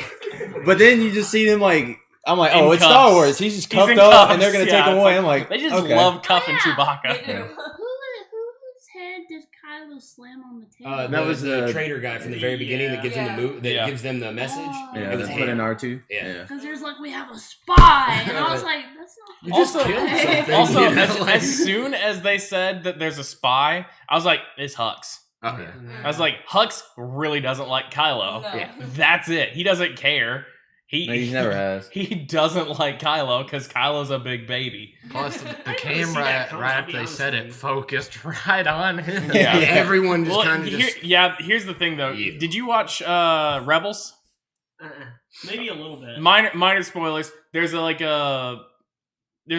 Speaker 2: But then you just see them like, I'm like,
Speaker 1: In
Speaker 2: oh, it's
Speaker 1: cuffs.
Speaker 2: Star Wars. He's just
Speaker 1: He's
Speaker 2: cuffed
Speaker 1: in
Speaker 2: up,
Speaker 1: cuffs,
Speaker 2: and they're gonna
Speaker 1: yeah,
Speaker 2: take him
Speaker 1: it's
Speaker 2: away.
Speaker 1: like-
Speaker 2: I'm like,
Speaker 1: They just
Speaker 2: okay.
Speaker 1: love cuffing
Speaker 7: Oh, yeah.
Speaker 1: Chewbacca.
Speaker 5: They do.
Speaker 7: Whose head did Kylo slam on the table?
Speaker 2: That was
Speaker 4: the
Speaker 2: the-
Speaker 4: trader guy from the very beginning that gives him the that
Speaker 1: Yeah.
Speaker 4: gives them the message.
Speaker 7: Oh.
Speaker 2: Yeah,
Speaker 4: It was
Speaker 2: that's put
Speaker 4: him.
Speaker 2: in R2.
Speaker 4: Yeah.
Speaker 7: Because there's like, we have a spy, and I was like, that's not.
Speaker 4: You just
Speaker 1: Also-
Speaker 4: killed something.
Speaker 1: Also,
Speaker 4: you know,
Speaker 1: as,
Speaker 4: like-
Speaker 1: as soon as they said that there's a spy, I was like, it's Hux.
Speaker 4: Okay.
Speaker 1: I was like, Hux really doesn't like Kylo.
Speaker 5: No.
Speaker 4: Yeah.
Speaker 1: That's it. He doesn't care.
Speaker 2: No, he never has.
Speaker 1: He doesn't like Kylo because Kylo's a big baby.
Speaker 6: Plus, the
Speaker 3: didn't really see
Speaker 6: camera,
Speaker 3: that coming,
Speaker 6: right
Speaker 3: I'll
Speaker 6: after
Speaker 3: be
Speaker 6: they
Speaker 3: honest
Speaker 6: said
Speaker 3: with
Speaker 6: it,
Speaker 3: you.
Speaker 6: focused right on him.
Speaker 1: Yeah.
Speaker 4: Everyone just
Speaker 1: Well,
Speaker 4: kind of just.
Speaker 1: here's the thing though.
Speaker 4: Yeah.
Speaker 1: Did you watch Rebels?
Speaker 3: Maybe a little bit.
Speaker 1: Minor spoilers. There's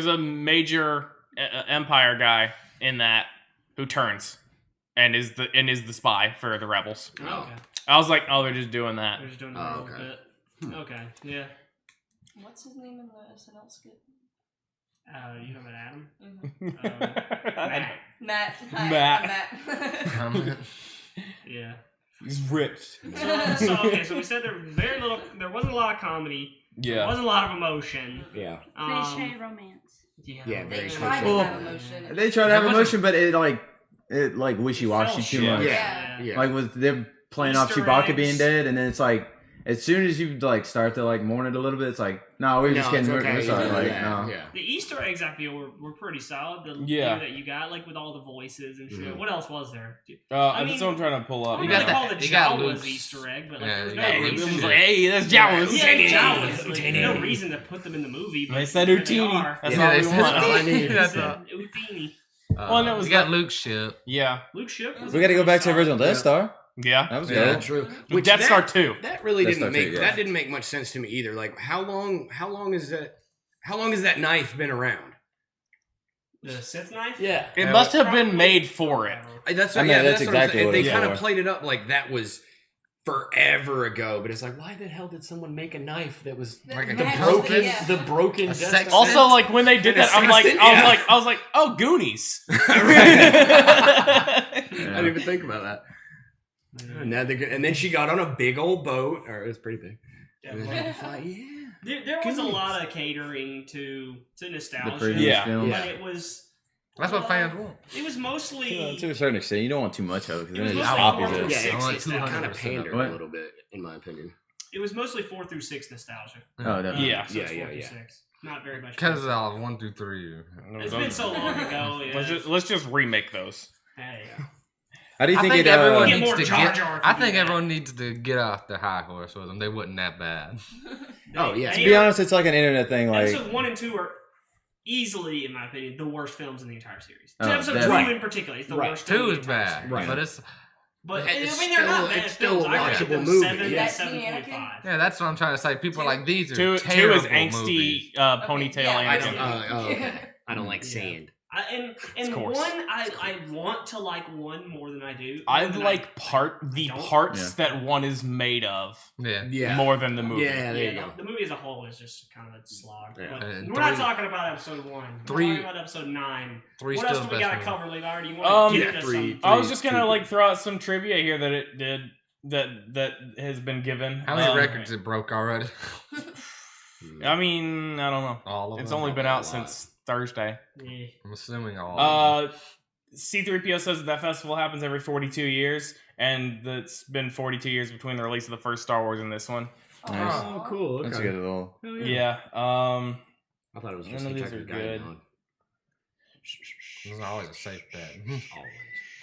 Speaker 1: a major Empire guy in that who turns and is the spy for the Rebels.
Speaker 3: Oh, okay.
Speaker 1: I was like, oh, they're just doing that.
Speaker 3: They're just doing it
Speaker 4: Oh,
Speaker 3: a little
Speaker 4: okay.
Speaker 3: bit. Okay, yeah.
Speaker 5: What's his name in the SNL skit?
Speaker 3: You have an Adam?
Speaker 1: I-
Speaker 5: Matt. Hi,
Speaker 1: Matt.
Speaker 5: I'm Matt.
Speaker 3: Yeah.
Speaker 1: He's ripped.
Speaker 3: So we said there wasn't a lot of comedy. There
Speaker 1: Yeah.
Speaker 3: wasn't a lot of emotion.
Speaker 4: Yeah.
Speaker 7: Cliche romance.
Speaker 3: Yeah,
Speaker 4: Yeah,
Speaker 5: They
Speaker 4: very
Speaker 5: tried to
Speaker 2: Well,
Speaker 5: have emotion.
Speaker 2: They try to have
Speaker 6: There wasn't-
Speaker 2: emotion, but it like wishy-washy
Speaker 3: Fell
Speaker 2: too
Speaker 3: shit.
Speaker 2: much.
Speaker 4: Yeah. Yeah.
Speaker 2: Like with them playing off
Speaker 3: Easter
Speaker 2: Chewbacca
Speaker 3: eggs.
Speaker 2: being dead, and then it's like as soon as you like start to like mourn it a little bit, it's like no, we're just
Speaker 4: No,
Speaker 2: getting
Speaker 4: it's okay.
Speaker 2: we're sorry.
Speaker 4: Yeah,
Speaker 2: Like
Speaker 4: yeah,
Speaker 2: no.
Speaker 4: yeah.
Speaker 3: The Easter eggs I feel were pretty solid. The
Speaker 1: Yeah.
Speaker 3: few that you got, like with all the voices and shit.
Speaker 4: Mhm.
Speaker 3: What else was there?
Speaker 1: I
Speaker 3: mean,
Speaker 1: that's what I'm trying to pull
Speaker 3: I
Speaker 1: up.
Speaker 3: don't
Speaker 6: You
Speaker 3: really
Speaker 6: got
Speaker 3: call
Speaker 6: that-
Speaker 3: the
Speaker 6: you got
Speaker 3: Jawas
Speaker 6: Luke's-
Speaker 3: Easter egg, but like
Speaker 6: Yeah,
Speaker 3: there's
Speaker 6: you
Speaker 3: no
Speaker 6: got
Speaker 1: It
Speaker 3: reason.
Speaker 1: was
Speaker 3: to-
Speaker 1: like, hey, there's Jawas.
Speaker 3: Yeah, Jawas. Like,
Speaker 4: Utini.
Speaker 3: no reason to put them in the movie. But
Speaker 1: They said
Speaker 3: there
Speaker 1: Utini.
Speaker 3: are.
Speaker 1: That's
Speaker 6: Yeah,
Speaker 1: all
Speaker 6: they
Speaker 1: we
Speaker 6: said
Speaker 1: want.
Speaker 6: that's all I need.
Speaker 1: That's
Speaker 6: Yeah.
Speaker 1: all.
Speaker 3: Utini.
Speaker 1: Well, and it was
Speaker 6: you got
Speaker 1: like-
Speaker 6: Luke's ship.
Speaker 1: Yeah.
Speaker 3: Luke Ship. Was
Speaker 2: We got to go back to the original Death
Speaker 4: Yeah.
Speaker 2: Star.
Speaker 1: Yeah.
Speaker 2: That was
Speaker 6: Yeah.
Speaker 2: good.
Speaker 4: True.
Speaker 1: With Death Star 2.
Speaker 4: That really
Speaker 2: Death
Speaker 4: didn't
Speaker 2: Star
Speaker 4: make
Speaker 2: 2, yeah.
Speaker 4: that didn't make much sense to me either. Like how long has that knife been around?
Speaker 3: The Sith knife?
Speaker 4: Yeah.
Speaker 1: It must have been made for it.
Speaker 4: That's
Speaker 2: I mean, that's exactly what
Speaker 4: they
Speaker 2: it's
Speaker 4: kind of
Speaker 2: for.
Speaker 4: played it up like that was forever ago, but it's like, why the hell did someone make a knife that was
Speaker 6: Like a
Speaker 5: That
Speaker 6: broken-
Speaker 5: yeah.
Speaker 4: the broken
Speaker 6: A
Speaker 4: Death
Speaker 6: sex-
Speaker 4: Star?
Speaker 1: Also, like when they did
Speaker 4: And a
Speaker 1: that, I'm like,
Speaker 4: sextant?
Speaker 1: I was like, oh, Goonies.
Speaker 4: I didn't even think about that. And then she got on a big old boat, or it was pretty big.
Speaker 3: Yeah,
Speaker 4: And then
Speaker 3: well,
Speaker 4: had to fly, yeah.
Speaker 3: there was a lot of catering to
Speaker 2: The
Speaker 3: nostalgia.
Speaker 2: previous
Speaker 1: Yeah.
Speaker 2: film.
Speaker 3: But it was
Speaker 6: That's what fans want.
Speaker 3: it was mostly
Speaker 2: To a certain extent, you don't want too much of it because
Speaker 3: It
Speaker 2: then
Speaker 3: was
Speaker 2: it just
Speaker 3: mostly
Speaker 2: copies
Speaker 3: horror.
Speaker 2: it.
Speaker 4: Yeah,
Speaker 3: I want
Speaker 4: it's kind
Speaker 6: 200%
Speaker 4: of pandered
Speaker 2: What?
Speaker 4: a little bit, in my opinion.
Speaker 3: it was mostly 4 through 6 nostalgia.
Speaker 2: Oh, definitely.
Speaker 1: Yeah.
Speaker 3: So it's
Speaker 4: Yeah,
Speaker 3: 4 through
Speaker 4: yeah.
Speaker 3: 6. Not very much.
Speaker 6: Because 1 through 3.
Speaker 3: It's been so long ago. Yeah.
Speaker 1: Let's just remake those.
Speaker 3: Hey.
Speaker 2: How do you
Speaker 6: I
Speaker 2: think
Speaker 6: think
Speaker 2: it?
Speaker 6: everyone
Speaker 3: Get
Speaker 6: needs
Speaker 3: more
Speaker 6: to
Speaker 3: Jar
Speaker 6: get.
Speaker 3: Jar if
Speaker 6: I
Speaker 3: you do
Speaker 6: think
Speaker 3: that.
Speaker 6: everyone needs to get off their high horse with them. They wasn't that bad.
Speaker 4: Oh, yeah.
Speaker 2: To be honest, it's like an internet thing. Like,
Speaker 3: Episode 1 and 2 are easily, in my opinion, the worst films in the entire series.
Speaker 2: Oh,
Speaker 3: episode
Speaker 2: definitely.
Speaker 3: 2 in particular is the
Speaker 4: Right.
Speaker 3: worst. film
Speaker 6: 2
Speaker 3: in
Speaker 6: is
Speaker 3: the entire
Speaker 6: bad,
Speaker 3: series.
Speaker 4: Right.
Speaker 6: but it's
Speaker 3: But
Speaker 4: It's
Speaker 3: I mean, they're not
Speaker 4: still-
Speaker 3: bad
Speaker 4: it's still
Speaker 3: films.
Speaker 4: a
Speaker 3: I rated them
Speaker 4: watchable movie.
Speaker 3: 7
Speaker 5: Is
Speaker 3: and
Speaker 5: that
Speaker 3: 7.5.
Speaker 6: yeah. That's what I'm trying to say. People are like these are
Speaker 1: Two is
Speaker 6: terrible
Speaker 1: angsty
Speaker 6: movies.
Speaker 1: ponytail
Speaker 5: yeah.
Speaker 4: I
Speaker 1: Anakin.
Speaker 4: don't, okay. I don't like
Speaker 3: Yeah.
Speaker 4: sand.
Speaker 3: And
Speaker 1: Of course.
Speaker 3: one, I want to like one more than I do.
Speaker 1: I
Speaker 3: more than
Speaker 1: like
Speaker 3: I don't.
Speaker 1: parts that one is made of
Speaker 6: Yeah.
Speaker 1: more than the movie.
Speaker 4: Yeah, there you
Speaker 3: Yeah,
Speaker 4: go.
Speaker 3: the movie as a whole is just kind of a slog.
Speaker 4: Yeah.
Speaker 3: But
Speaker 6: And
Speaker 3: we're not
Speaker 6: 3
Speaker 3: talking about episode 1.
Speaker 6: Three-
Speaker 3: We're talking about episode 9.
Speaker 6: 3
Speaker 3: What
Speaker 6: still
Speaker 3: else
Speaker 6: the
Speaker 3: do we
Speaker 6: best
Speaker 3: got to
Speaker 6: movie.
Speaker 3: cover, Levi? Do you want to
Speaker 4: Yeah,
Speaker 3: give us
Speaker 4: three-
Speaker 3: some?
Speaker 1: I was just gonna
Speaker 4: Two.
Speaker 1: like throw out some trivia here that it did that has been given.
Speaker 6: How many records it broke already?
Speaker 1: I mean, I don't know.
Speaker 6: All of
Speaker 1: It's
Speaker 6: them?
Speaker 1: only been
Speaker 4: a
Speaker 1: out
Speaker 4: lot.
Speaker 1: since Thursday.
Speaker 3: Yeah.
Speaker 6: I'm assuming all. Of them.
Speaker 1: C3PO says that festival happens every 42 years, and it's been 42 years between the release of the first Star Wars and this one.
Speaker 2: Nice.
Speaker 4: Oh, cool.
Speaker 2: That's a
Speaker 4: Okay.
Speaker 2: good little.
Speaker 4: Oh,
Speaker 1: Yeah.
Speaker 4: I thought it was just
Speaker 1: None of these are
Speaker 4: Hitchhiker's
Speaker 1: good.
Speaker 4: Guide.
Speaker 6: It's always a safe bet.
Speaker 4: Always.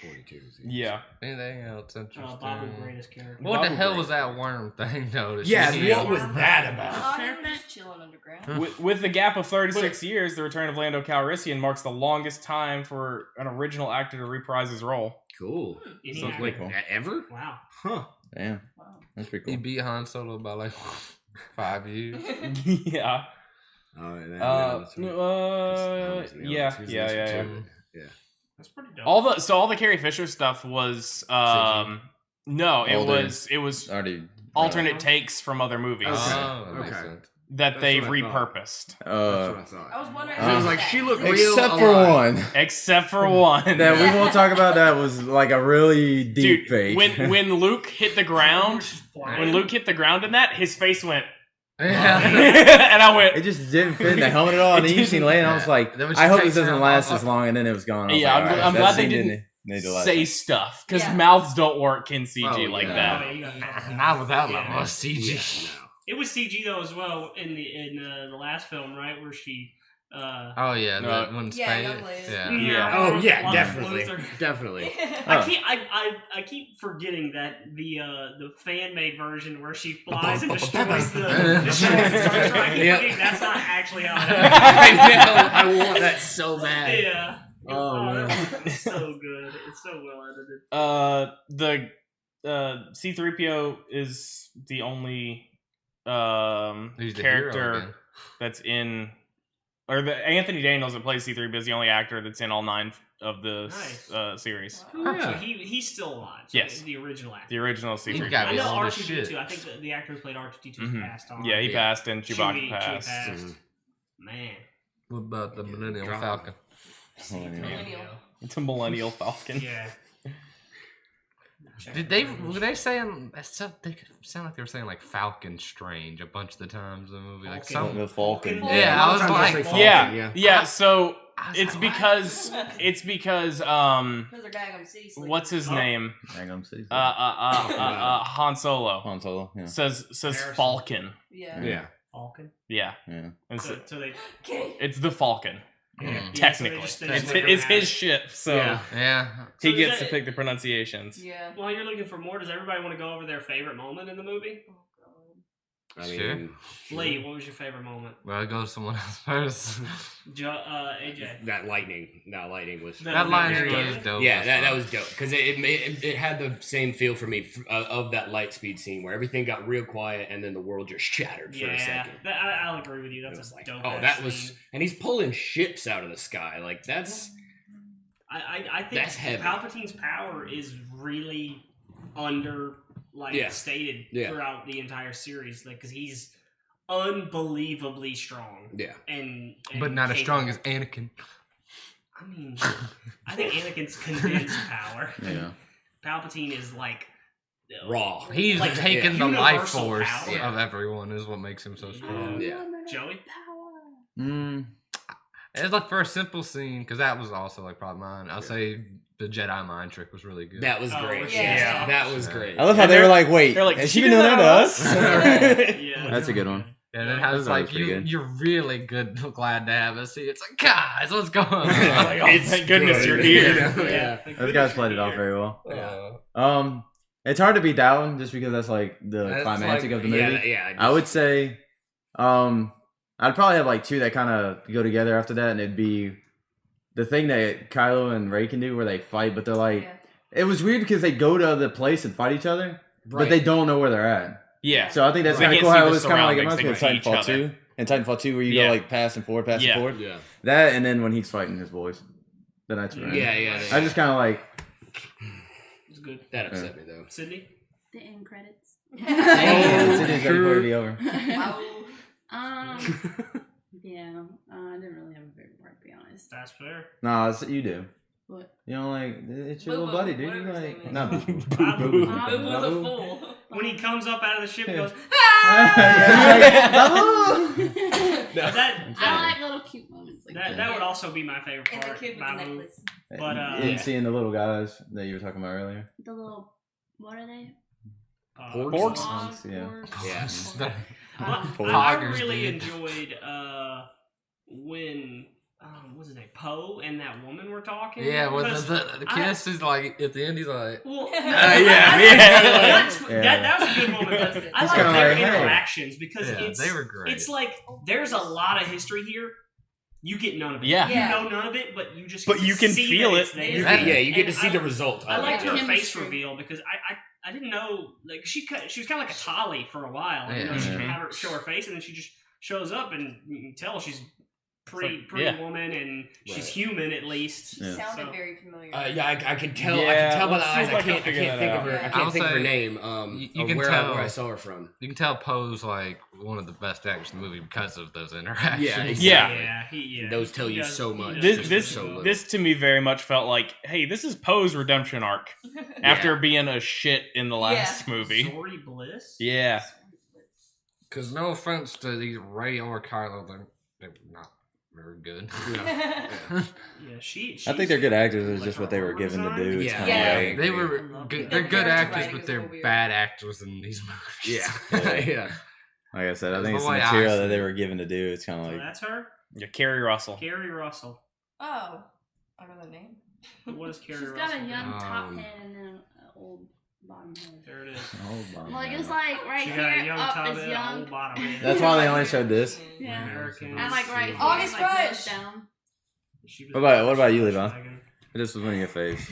Speaker 4: 42.
Speaker 1: Yeah.
Speaker 6: Anything else interesting?
Speaker 3: Babu greatest character.
Speaker 6: What the
Speaker 2: Babu
Speaker 6: hell
Speaker 2: Great.
Speaker 6: was that worm thing though? that
Speaker 4: Yeah,
Speaker 6: she did?
Speaker 4: what was that about?
Speaker 5: Oh, he was just chilling underground.
Speaker 1: With the gap of 36 years, the return of Lando Calrissian marks the longest time for an original actor to reprise his role.
Speaker 4: Cool.
Speaker 3: Any
Speaker 2: Sounds
Speaker 3: actor.
Speaker 2: really cool.
Speaker 4: Ever?
Speaker 3: Wow.
Speaker 4: Huh.
Speaker 2: Damn,
Speaker 5: Wow.
Speaker 2: that's pretty
Speaker 6: He
Speaker 2: cool.
Speaker 6: beat Han Solo by like 5 years.
Speaker 1: Yeah.
Speaker 4: Oh, yeah, that's right.
Speaker 1: Yeah.
Speaker 3: That's pretty dope.
Speaker 1: All the Carrie Fisher stuff was no,
Speaker 2: Older.
Speaker 1: it was
Speaker 2: Already.
Speaker 1: alternate takes from other movies
Speaker 6: Oh, that makes
Speaker 4: Okay.
Speaker 6: sense.
Speaker 1: that
Speaker 4: That's
Speaker 1: they
Speaker 4: what I thought.
Speaker 1: repurposed,
Speaker 4: That's what I thought.
Speaker 5: I was wondering.
Speaker 2: I was
Speaker 5: about
Speaker 4: like,
Speaker 5: that.
Speaker 4: she looked real
Speaker 2: Except for
Speaker 4: alive.
Speaker 2: one
Speaker 1: except for one.
Speaker 2: that we won't talk about. That was like a really deep
Speaker 1: Dude,
Speaker 2: fake.
Speaker 1: when Luke hit the ground, when Luke hit the ground in that, his face went,
Speaker 6: Yeah.
Speaker 1: and I went,
Speaker 2: it just didn't fit in the helmet at all. And then you seen Leia, and I was like,
Speaker 6: Then when she
Speaker 2: I hope
Speaker 6: takes
Speaker 2: this doesn't
Speaker 6: her
Speaker 2: last
Speaker 6: off-
Speaker 2: as long. And then it was gone. I was
Speaker 1: Yeah,
Speaker 2: like,
Speaker 1: I'm-
Speaker 2: all right,
Speaker 1: I'm
Speaker 2: that
Speaker 1: glad they
Speaker 2: scene
Speaker 1: didn't
Speaker 2: need to last.
Speaker 1: say stuff because
Speaker 5: Yeah.
Speaker 1: mouths don't work in CG
Speaker 4: Oh,
Speaker 1: like
Speaker 4: yeah.
Speaker 1: that.
Speaker 3: You got
Speaker 6: Not without
Speaker 3: Yeah.
Speaker 6: that much CG.
Speaker 4: Yeah,
Speaker 3: It was CG though as well in the last film, right, where she.
Speaker 6: Oh yeah,
Speaker 1: No.
Speaker 6: that one
Speaker 5: Yeah,
Speaker 6: spade.
Speaker 5: young lady.
Speaker 6: Yeah.
Speaker 1: Yeah.
Speaker 4: Oh yeah,
Speaker 3: Lana
Speaker 4: definitely,
Speaker 3: Luther.
Speaker 4: definitely.
Speaker 3: I keep forgetting that the fan made version where she flies and destroys the Star Trek.
Speaker 4: Yep.
Speaker 3: That's not actually how it
Speaker 4: I
Speaker 3: happens.
Speaker 4: know. I want that so bad.
Speaker 3: Yeah.
Speaker 4: Oh, man.
Speaker 3: It's so good. It's so well edited.
Speaker 1: The C3PO is the only
Speaker 6: He's the hero
Speaker 1: character
Speaker 6: again.
Speaker 1: that's in, or the Anthony Daniels that plays C3PO is the only actor that's in all 9 of the
Speaker 3: Nice.
Speaker 1: series.
Speaker 3: So he's still alive. So
Speaker 1: Yes.
Speaker 3: The original actor.
Speaker 1: The original C3PO.
Speaker 6: gotta
Speaker 3: I
Speaker 6: be
Speaker 3: know
Speaker 6: old as
Speaker 3: R2D2.
Speaker 6: shit.
Speaker 3: I think the actor who played R2D2
Speaker 1: Mhm.
Speaker 3: passed on.
Speaker 1: Yeah, he
Speaker 6: Yeah.
Speaker 1: passed and Chewbacca
Speaker 3: Chewie
Speaker 1: passed.
Speaker 3: passed. Man.
Speaker 6: What about the Millennium
Speaker 4: Drama.
Speaker 6: Falcon?
Speaker 5: Millennial.
Speaker 1: It's a Millennial Falcon.
Speaker 3: Yeah.
Speaker 6: Did they? Were they saying? They could sound like they were saying like Falcon Strange a bunch of the times in the movie. Like
Speaker 3: Falcon.
Speaker 6: some.
Speaker 2: The Falcon.
Speaker 3: Falcon.
Speaker 6: Yeah, I was
Speaker 4: Sometimes
Speaker 6: like,
Speaker 4: they say Falcon,
Speaker 1: Yeah, yeah. So
Speaker 6: I was
Speaker 1: it's
Speaker 6: like,
Speaker 1: because
Speaker 5: Because they're daggum sea sleep.
Speaker 1: what's his name?
Speaker 2: Magnum City.
Speaker 1: Han Solo
Speaker 2: Han Solo. Yeah.
Speaker 1: says
Speaker 3: Harrison.
Speaker 1: Falcon.
Speaker 5: Yeah.
Speaker 4: Yeah.
Speaker 3: Falcon.
Speaker 1: Yeah,
Speaker 2: Yeah.
Speaker 1: and
Speaker 3: So they.
Speaker 5: Okay.
Speaker 1: it's the Falcon.
Speaker 6: Mm.
Speaker 3: Yeah, so
Speaker 1: Technically,
Speaker 3: they just
Speaker 1: it's
Speaker 3: look
Speaker 1: his
Speaker 3: around.
Speaker 1: ship, so
Speaker 4: Yeah.
Speaker 6: Yeah.
Speaker 1: he
Speaker 3: So
Speaker 1: gets
Speaker 3: is
Speaker 1: to
Speaker 3: that-
Speaker 1: pick the pronunciations.
Speaker 5: Yeah.
Speaker 3: While you're looking for more, does everybody want to go over their favorite moment in the movie?
Speaker 5: Oh, God.
Speaker 8: I mean,
Speaker 6: Sure.
Speaker 3: Lee, what was your favorite moment?
Speaker 6: Well, I go to someone else first.
Speaker 3: AJ.
Speaker 8: that lightning was
Speaker 6: That lightning was dope.
Speaker 8: Yeah, that was dope because it had the same feel for me of that light speed scene where everything got real quiet and then the world just shattered for a second.
Speaker 3: I'll agree with you. That's
Speaker 8: It was like,
Speaker 3: dope.
Speaker 8: oh, that was, and he's pulling ships out of the sky. Like that's.
Speaker 3: I think
Speaker 8: that's heavy.
Speaker 3: Palpatine's power is really stated throughout the entire series, because he's unbelievably strong.
Speaker 8: Yeah,
Speaker 3: and
Speaker 6: but not as
Speaker 3: capable.
Speaker 6: strong as Anakin.
Speaker 3: I mean, I think Anakin's condensed power.
Speaker 2: Yeah.
Speaker 3: Palpatine is like
Speaker 8: raw.
Speaker 6: He's
Speaker 3: like
Speaker 6: taken the life
Speaker 3: universal
Speaker 6: force
Speaker 3: power.
Speaker 6: of everyone is what makes him so strong.
Speaker 8: Yeah.
Speaker 3: Joey.
Speaker 6: It's like for a simple scene, because that was also like probably mine. I'll say the Jedi mind trick was really good.
Speaker 8: That was great.
Speaker 5: yeah.
Speaker 8: That was great.
Speaker 2: I love how they were like, wait,
Speaker 1: they're like,
Speaker 2: has she been doing that to us?
Speaker 3: Yeah.
Speaker 2: That's a good one.
Speaker 6: And then I was
Speaker 2: That was
Speaker 6: like,
Speaker 2: pretty good.
Speaker 6: you're really good, glad to have us here. It's like, guys, what's going on?
Speaker 1: Like, oh, thank goodness you're here.
Speaker 3: Yeah.
Speaker 2: Those guys played it off very well.
Speaker 6: Yeah.
Speaker 2: It's hard to beat that one just because that's like the
Speaker 6: That's
Speaker 2: climactic
Speaker 6: like-
Speaker 2: of the movie.
Speaker 8: Yeah.
Speaker 2: I would say, I'd probably have like two that kind of go together after that, and it'd be the thing that Kylo and Rey can do where they fight, but they're like, it was weird because they go to the place and fight each other, but they don't know where they're at.
Speaker 1: Yeah.
Speaker 2: So I think that's
Speaker 1: They
Speaker 2: kind of
Speaker 1: can't
Speaker 2: cool
Speaker 1: see
Speaker 2: how it
Speaker 1: the
Speaker 2: was kind of like, it
Speaker 1: surroundings,
Speaker 2: reminds me
Speaker 1: they
Speaker 2: of
Speaker 1: can see each
Speaker 2: Titanfall
Speaker 1: other.
Speaker 2: 2. In Titanfall 2 where you
Speaker 1: Yeah.
Speaker 2: go like past and forward, past and forward.
Speaker 8: Yeah.
Speaker 2: That, and then when he's fighting his boys. The Knights of Ren.
Speaker 8: Yeah.
Speaker 2: I just kind of like,
Speaker 3: It's good.
Speaker 8: That upset me though.
Speaker 3: Sydney.
Speaker 7: The end credits.
Speaker 2: it's ready for it to be over.
Speaker 7: Yeah, I didn't really have a favorite part, to be honest.
Speaker 3: That's fair.
Speaker 2: No, you do.
Speaker 7: What?
Speaker 2: You know, like, it's your
Speaker 5: Boo-boo,
Speaker 2: little buddy, dude. You
Speaker 5: whatever his
Speaker 2: like,
Speaker 5: name is.
Speaker 2: not
Speaker 3: Boo-boo.
Speaker 5: Boo
Speaker 7: Boo-boo.
Speaker 5: was a fool.
Speaker 3: When he comes up out of the ship, he goes. That
Speaker 7: I like little cute moments like that.
Speaker 3: that would also be my favorite
Speaker 5: And the
Speaker 3: part.
Speaker 5: kid with the
Speaker 3: Babu.
Speaker 5: necklace.
Speaker 3: But,
Speaker 2: and seeing the little guys that you were talking about earlier.
Speaker 7: The little, what are they?
Speaker 1: Porgs?
Speaker 7: Porgs,
Speaker 2: yeah.
Speaker 7: porgs.
Speaker 8: Yeah.
Speaker 3: I
Speaker 6: Poggers,
Speaker 3: really
Speaker 6: dude.
Speaker 3: enjoyed when what's his name, Poe and that woman were talking.
Speaker 6: Yeah, well,
Speaker 3: Because
Speaker 6: the kiss is like, at the end, he's like,
Speaker 3: Well,
Speaker 2: Yeah.
Speaker 3: that was a good moment. But I
Speaker 2: It's
Speaker 3: like
Speaker 2: kinda
Speaker 3: their
Speaker 2: like, hey.
Speaker 3: interactions because
Speaker 6: yeah,
Speaker 3: it's
Speaker 6: they were great.
Speaker 3: it's like there's a lot of history here. You get none of it.
Speaker 1: Yeah.
Speaker 5: Yeah.
Speaker 3: You know none of it, but you just
Speaker 1: But you can
Speaker 3: see
Speaker 1: feel
Speaker 3: that
Speaker 1: it.
Speaker 3: it's there.
Speaker 8: You get to
Speaker 3: And
Speaker 8: see the result.
Speaker 3: I liked her
Speaker 7: Chemistry.
Speaker 3: face reveal because I didn't know, like, she was kind of like a Tali for a while. You know,
Speaker 6: Yeah.
Speaker 3: she didn't
Speaker 1: Mhm.
Speaker 3: have her show her face, and then she just shows up, and you can tell she's pretty
Speaker 1: yeah.
Speaker 3: woman, and she's
Speaker 8: Right.
Speaker 3: human at least.
Speaker 5: She
Speaker 2: Yeah.
Speaker 5: sounded
Speaker 3: So-
Speaker 5: very familiar.
Speaker 8: Yeah, I can tell. I
Speaker 1: Yeah,
Speaker 8: can tell by the
Speaker 1: let's see
Speaker 8: eyes.
Speaker 1: if
Speaker 8: I
Speaker 1: I can
Speaker 8: can't
Speaker 1: figure
Speaker 8: think
Speaker 1: that
Speaker 8: of her.
Speaker 5: out.
Speaker 8: I can't
Speaker 6: I'll
Speaker 8: think of her
Speaker 6: say
Speaker 8: name.
Speaker 6: you
Speaker 8: of
Speaker 6: can
Speaker 8: where
Speaker 6: tell.
Speaker 8: where I saw her from.
Speaker 6: You can tell Poe's like one of the best actors in the movie because of those interactions.
Speaker 8: Yeah, exactly.
Speaker 1: Yeah.
Speaker 3: Yeah.
Speaker 8: Those tell
Speaker 3: He
Speaker 8: you
Speaker 3: does-
Speaker 8: so
Speaker 3: he
Speaker 8: much.
Speaker 3: does
Speaker 1: This
Speaker 3: so little.
Speaker 1: this to me very much felt like, hey, this is Poe's redemption arc after being a shit in the last movie.
Speaker 3: Zori Bliss.
Speaker 1: Yeah.
Speaker 6: Because no offense to these Rey or Kylo, they're not very good.
Speaker 3: Yeah, she
Speaker 2: I think they're good actors. It's
Speaker 3: like
Speaker 2: just
Speaker 3: her
Speaker 2: what they were
Speaker 3: armor
Speaker 2: given to
Speaker 3: design?
Speaker 2: do. It's
Speaker 8: Yeah.
Speaker 2: kind
Speaker 5: Yeah.
Speaker 2: of like,
Speaker 6: They were
Speaker 3: I love
Speaker 6: good.
Speaker 3: it.
Speaker 6: They're
Speaker 5: The
Speaker 6: good
Speaker 5: character
Speaker 6: actors,
Speaker 5: writing
Speaker 6: but
Speaker 5: is
Speaker 6: they're
Speaker 5: a little weird.
Speaker 6: bad actors in these movies.
Speaker 8: Yeah.
Speaker 2: like I said, I
Speaker 6: That's
Speaker 2: think it's
Speaker 6: the
Speaker 2: the
Speaker 6: way I
Speaker 2: material
Speaker 6: see
Speaker 2: that they
Speaker 6: it.
Speaker 2: were given to do. It's kind of
Speaker 3: So
Speaker 2: like,
Speaker 3: that's her.
Speaker 1: Yeah, Carrie Russell.
Speaker 3: Carrie Russell.
Speaker 5: Oh, I know the name.
Speaker 3: What is Carrie
Speaker 7: She's
Speaker 3: Russell?
Speaker 7: got a young top
Speaker 6: Um,
Speaker 7: head and then an old bottom head.
Speaker 3: There it is.
Speaker 2: oh, my
Speaker 7: Like,
Speaker 2: God.
Speaker 7: it's like right
Speaker 3: She got a
Speaker 7: here
Speaker 3: young
Speaker 7: up
Speaker 3: top
Speaker 7: is
Speaker 3: head,
Speaker 7: young.
Speaker 3: old bottom head.
Speaker 2: That's why they only showed this.
Speaker 7: Yeah.
Speaker 3: Americans.
Speaker 7: And like right here,
Speaker 5: August
Speaker 7: like goes
Speaker 5: Rush.
Speaker 7: down.
Speaker 3: She was-
Speaker 2: What about you, Levi?
Speaker 3: Dragon.
Speaker 2: This was one of your faves.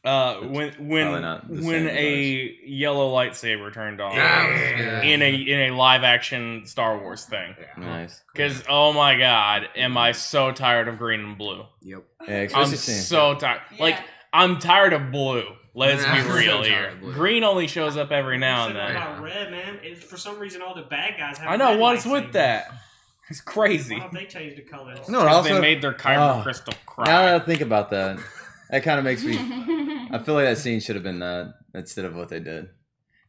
Speaker 1: When
Speaker 2: Probably not the
Speaker 1: when
Speaker 2: same
Speaker 1: a yellow lightsaber turned on
Speaker 6: That was good.
Speaker 1: in a live action Star Wars thing.
Speaker 2: Nice.
Speaker 1: Because oh my god, am I so tired of green and blue?
Speaker 8: Yep.
Speaker 2: Yeah,
Speaker 1: I'm
Speaker 2: especially seeing.
Speaker 1: so tired. Like
Speaker 5: Yeah.
Speaker 1: I'm tired of blue. Let's
Speaker 6: Yeah,
Speaker 1: be
Speaker 6: I'm so
Speaker 1: real
Speaker 6: tired
Speaker 1: here.
Speaker 6: of blue.
Speaker 1: Green only shows up every now and
Speaker 3: Said
Speaker 1: then.
Speaker 3: about red, man. For some reason, all the bad guys have.
Speaker 1: I know
Speaker 3: red
Speaker 1: what's with
Speaker 3: lightsabers.
Speaker 1: that. It's crazy.
Speaker 3: Why don't they change the colors?
Speaker 2: No, it
Speaker 1: Because
Speaker 2: also,
Speaker 1: they made their kyber
Speaker 2: Oh.
Speaker 1: crystal
Speaker 2: now
Speaker 1: cry.
Speaker 2: that I think about that, that kind of makes me. I feel like that scene should have been that instead of what they did.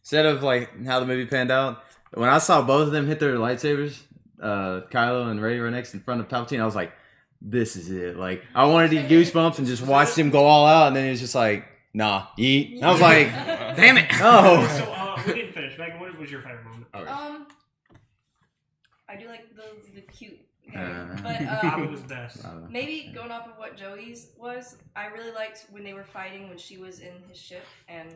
Speaker 2: Instead of like how the movie panned out. When I saw both of them hit their lightsabers, Kylo and Rey right next in front of Palpatine, I was like, "This is it!" Like I wanted to get goosebumps and just watch him go all out, and then he was just like, "Nah, yeet." And I was like, "Damn it!"
Speaker 3: So
Speaker 2: No.
Speaker 3: we didn't finish. Megan, what was your favorite moment?
Speaker 5: I do like the cute But
Speaker 3: Abu was best.
Speaker 5: maybe going off of what Joey's was, I really liked when they were fighting when she was in his ship and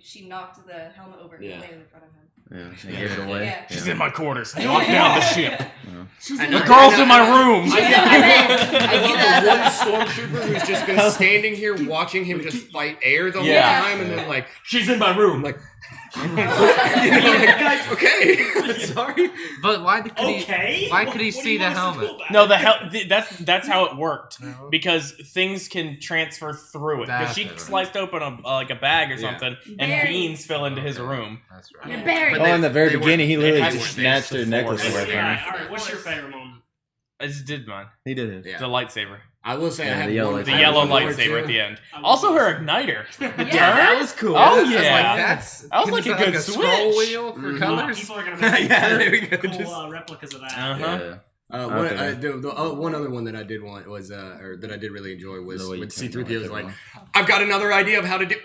Speaker 5: she knocked the helmet over and
Speaker 8: Yeah.
Speaker 5: landed in front of him.
Speaker 2: Yeah, they gave it away.
Speaker 5: Yeah.
Speaker 1: She's in my quarters. Lock down the ship.
Speaker 7: She's
Speaker 8: I
Speaker 7: in
Speaker 8: know.
Speaker 7: my
Speaker 1: The girl's in my room.
Speaker 8: I love the one stormtrooper who's just been standing here watching him just fight air the whole
Speaker 1: Yeah.
Speaker 8: time, and then like, she's in my room. Like, okay, sorry.
Speaker 6: But why could he?
Speaker 3: Okay.
Speaker 6: Why could he
Speaker 3: What do
Speaker 6: see
Speaker 3: you
Speaker 6: the
Speaker 3: want us to
Speaker 6: helmet?
Speaker 3: do about
Speaker 1: No,
Speaker 3: it?
Speaker 1: that's how it worked.
Speaker 6: No.
Speaker 1: Because things can transfer through it. Because
Speaker 6: That's
Speaker 1: she
Speaker 6: it.
Speaker 1: sliced open a bag or
Speaker 8: Yeah.
Speaker 1: something, and
Speaker 7: Berries.
Speaker 1: beans fell into his room.
Speaker 6: That's
Speaker 7: You're
Speaker 6: right.
Speaker 7: buried.
Speaker 8: But
Speaker 2: Oh, in the very
Speaker 8: they
Speaker 2: beginning, he literally
Speaker 8: weren't
Speaker 2: just
Speaker 8: there.
Speaker 2: snatched her
Speaker 1: the
Speaker 2: necklace
Speaker 1: Force.
Speaker 2: away from
Speaker 3: Yeah,
Speaker 2: her.
Speaker 3: all right. What's your favorite moment?
Speaker 1: I just did mine.
Speaker 2: He did it.
Speaker 8: Yeah.
Speaker 1: The lightsaber.
Speaker 8: I will say I
Speaker 2: Yeah,
Speaker 8: had
Speaker 2: the yellow
Speaker 8: one-
Speaker 1: The
Speaker 8: I had
Speaker 1: yellow
Speaker 8: one more
Speaker 1: lightsaber
Speaker 8: too.
Speaker 1: at the end.
Speaker 3: I
Speaker 1: Also,
Speaker 3: love
Speaker 1: her igniter.
Speaker 5: Yeah,
Speaker 2: that was cool.
Speaker 1: Oh,
Speaker 6: I was
Speaker 1: yeah.
Speaker 6: like, that's
Speaker 1: That was like a good
Speaker 6: scroll
Speaker 1: switch.
Speaker 6: wheel for
Speaker 8: Mhm.
Speaker 6: colors.
Speaker 3: People are gonna make
Speaker 8: Yeah, there we go.
Speaker 3: cool
Speaker 8: Just-
Speaker 3: replicas of that.
Speaker 1: Uh-huh.
Speaker 2: Yeah.
Speaker 8: One other one that I did want was, or that I did really enjoy was
Speaker 2: The way you
Speaker 8: when
Speaker 2: turned
Speaker 8: C-3PO was
Speaker 2: the
Speaker 8: like,
Speaker 2: lightsaber
Speaker 8: I've got another idea of how to do.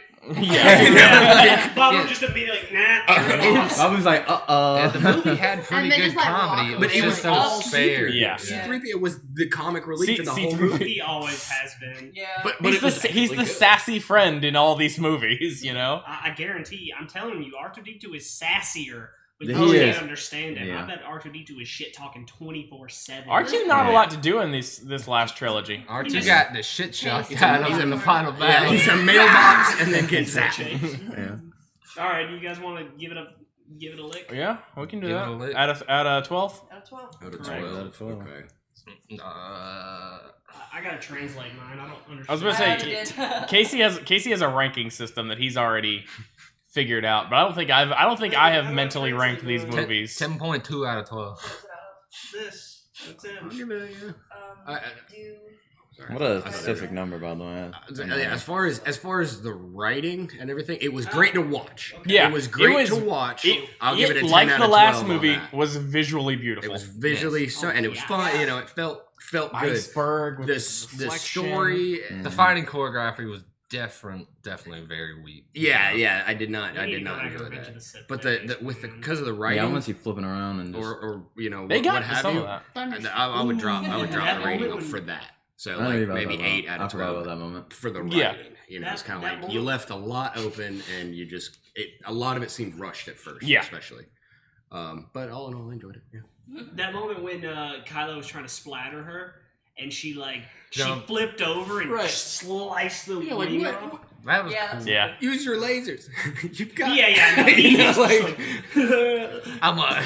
Speaker 1: Yeah.
Speaker 3: Bob
Speaker 6: Yeah.
Speaker 3: just immediately like, nah.
Speaker 8: Oops.
Speaker 2: I was like,
Speaker 6: Yeah, the movie had pretty
Speaker 7: And they
Speaker 6: good
Speaker 7: just, like,
Speaker 6: comedy.
Speaker 7: walk
Speaker 6: It was
Speaker 8: But it was
Speaker 6: just so
Speaker 8: all
Speaker 6: spare.
Speaker 8: C-3PO.
Speaker 1: Yeah.
Speaker 8: C-3PO was the comic relief in the whole
Speaker 1: C-3PO.
Speaker 8: movie.
Speaker 3: He always has been.
Speaker 5: Yeah.
Speaker 8: But
Speaker 1: He's
Speaker 8: it was
Speaker 1: the
Speaker 8: actually good.
Speaker 1: sassy friend in all these movies, you know?
Speaker 3: I guarantee. I'm telling you, R2D2 is sassier. But
Speaker 2: He
Speaker 3: you
Speaker 2: is.
Speaker 3: can't understand him.
Speaker 2: Yeah.
Speaker 3: I bet R2D2 is shit talking 24/7.
Speaker 1: R2 not a lot to do in this last trilogy.
Speaker 6: R2 got the shit shot
Speaker 7: He's
Speaker 6: out of him in the final
Speaker 8: Yeah,
Speaker 6: battle.
Speaker 8: he's a mailbox and then gets
Speaker 3: That
Speaker 8: zapped.
Speaker 3: chase.
Speaker 2: Yeah.
Speaker 3: All right, do you guys want to give it a lick?
Speaker 1: Yeah, we can do
Speaker 6: Give it
Speaker 1: that.
Speaker 6: a lick.
Speaker 1: Out of 12?
Speaker 5: Out of 12.
Speaker 8: Out of
Speaker 3: Right.
Speaker 8: 12.
Speaker 2: Out of 12.
Speaker 8: Okay.
Speaker 3: I gotta translate mine. I don't understand.
Speaker 1: I was gonna
Speaker 5: I
Speaker 1: say
Speaker 5: already did.
Speaker 1: Casey has a ranking system that he's already figured out, but I don't think I have mentally ranked these movies.
Speaker 6: 10.2 out of 12.
Speaker 3: this. That's it.
Speaker 8: I'll give it a, yeah. I-
Speaker 5: Do
Speaker 8: Sorry.
Speaker 2: What a specific number, by the way.
Speaker 8: As far as the writing and everything, it was great to watch.
Speaker 1: Yeah,
Speaker 8: it was great
Speaker 1: it was-
Speaker 8: to watch.
Speaker 1: It,
Speaker 8: I'll give it a 10
Speaker 1: like
Speaker 8: out
Speaker 1: the
Speaker 8: of
Speaker 1: last
Speaker 8: 12 on
Speaker 1: movie
Speaker 8: that.
Speaker 1: was visually beautiful.
Speaker 8: It was visually so, and it was fun. You know, it felt good.
Speaker 1: Iceberg with
Speaker 8: The
Speaker 1: reflection.
Speaker 8: story.
Speaker 6: The fighting choreography was definitely very weak.
Speaker 8: Yeah, I did not
Speaker 3: We need to go
Speaker 8: enjoy
Speaker 3: back to Revenge of
Speaker 8: that.
Speaker 3: the Sith,
Speaker 8: But
Speaker 3: man.
Speaker 8: because of the
Speaker 2: Yeah, I
Speaker 8: writing,
Speaker 2: want to see flipping around and just,
Speaker 8: or you know,
Speaker 1: They
Speaker 8: what
Speaker 1: got
Speaker 8: have
Speaker 1: some
Speaker 8: you,
Speaker 1: of that.
Speaker 7: Thunder.
Speaker 8: I would drop
Speaker 3: That
Speaker 8: the rating
Speaker 3: moment
Speaker 8: for that. So
Speaker 2: I
Speaker 8: like
Speaker 2: about
Speaker 8: maybe
Speaker 2: that
Speaker 8: 8
Speaker 2: moment.
Speaker 8: out
Speaker 2: I
Speaker 8: of
Speaker 2: forgot
Speaker 8: 12
Speaker 2: about that moment.
Speaker 8: for the
Speaker 1: Yeah.
Speaker 8: writing. You know, it's kind of
Speaker 3: That
Speaker 8: like you
Speaker 3: moment-
Speaker 8: left a lot open, and you just a lot of it seemed rushed at first.
Speaker 1: Yeah.
Speaker 8: especially. But all in all, I enjoyed it. Yeah.
Speaker 3: That moment when Kylo was trying to splatter her, and she
Speaker 6: Jump.
Speaker 3: flipped over and
Speaker 8: Right.
Speaker 3: sliced the
Speaker 8: Yeah, like,
Speaker 3: wing
Speaker 8: what-
Speaker 3: off.
Speaker 6: That was
Speaker 5: Yeah,
Speaker 6: cool.
Speaker 5: that's-
Speaker 1: Yeah.
Speaker 8: Use your lasers. You've got.
Speaker 3: Yeah. No,
Speaker 8: You know,
Speaker 3: he's
Speaker 8: like-
Speaker 6: I'm a.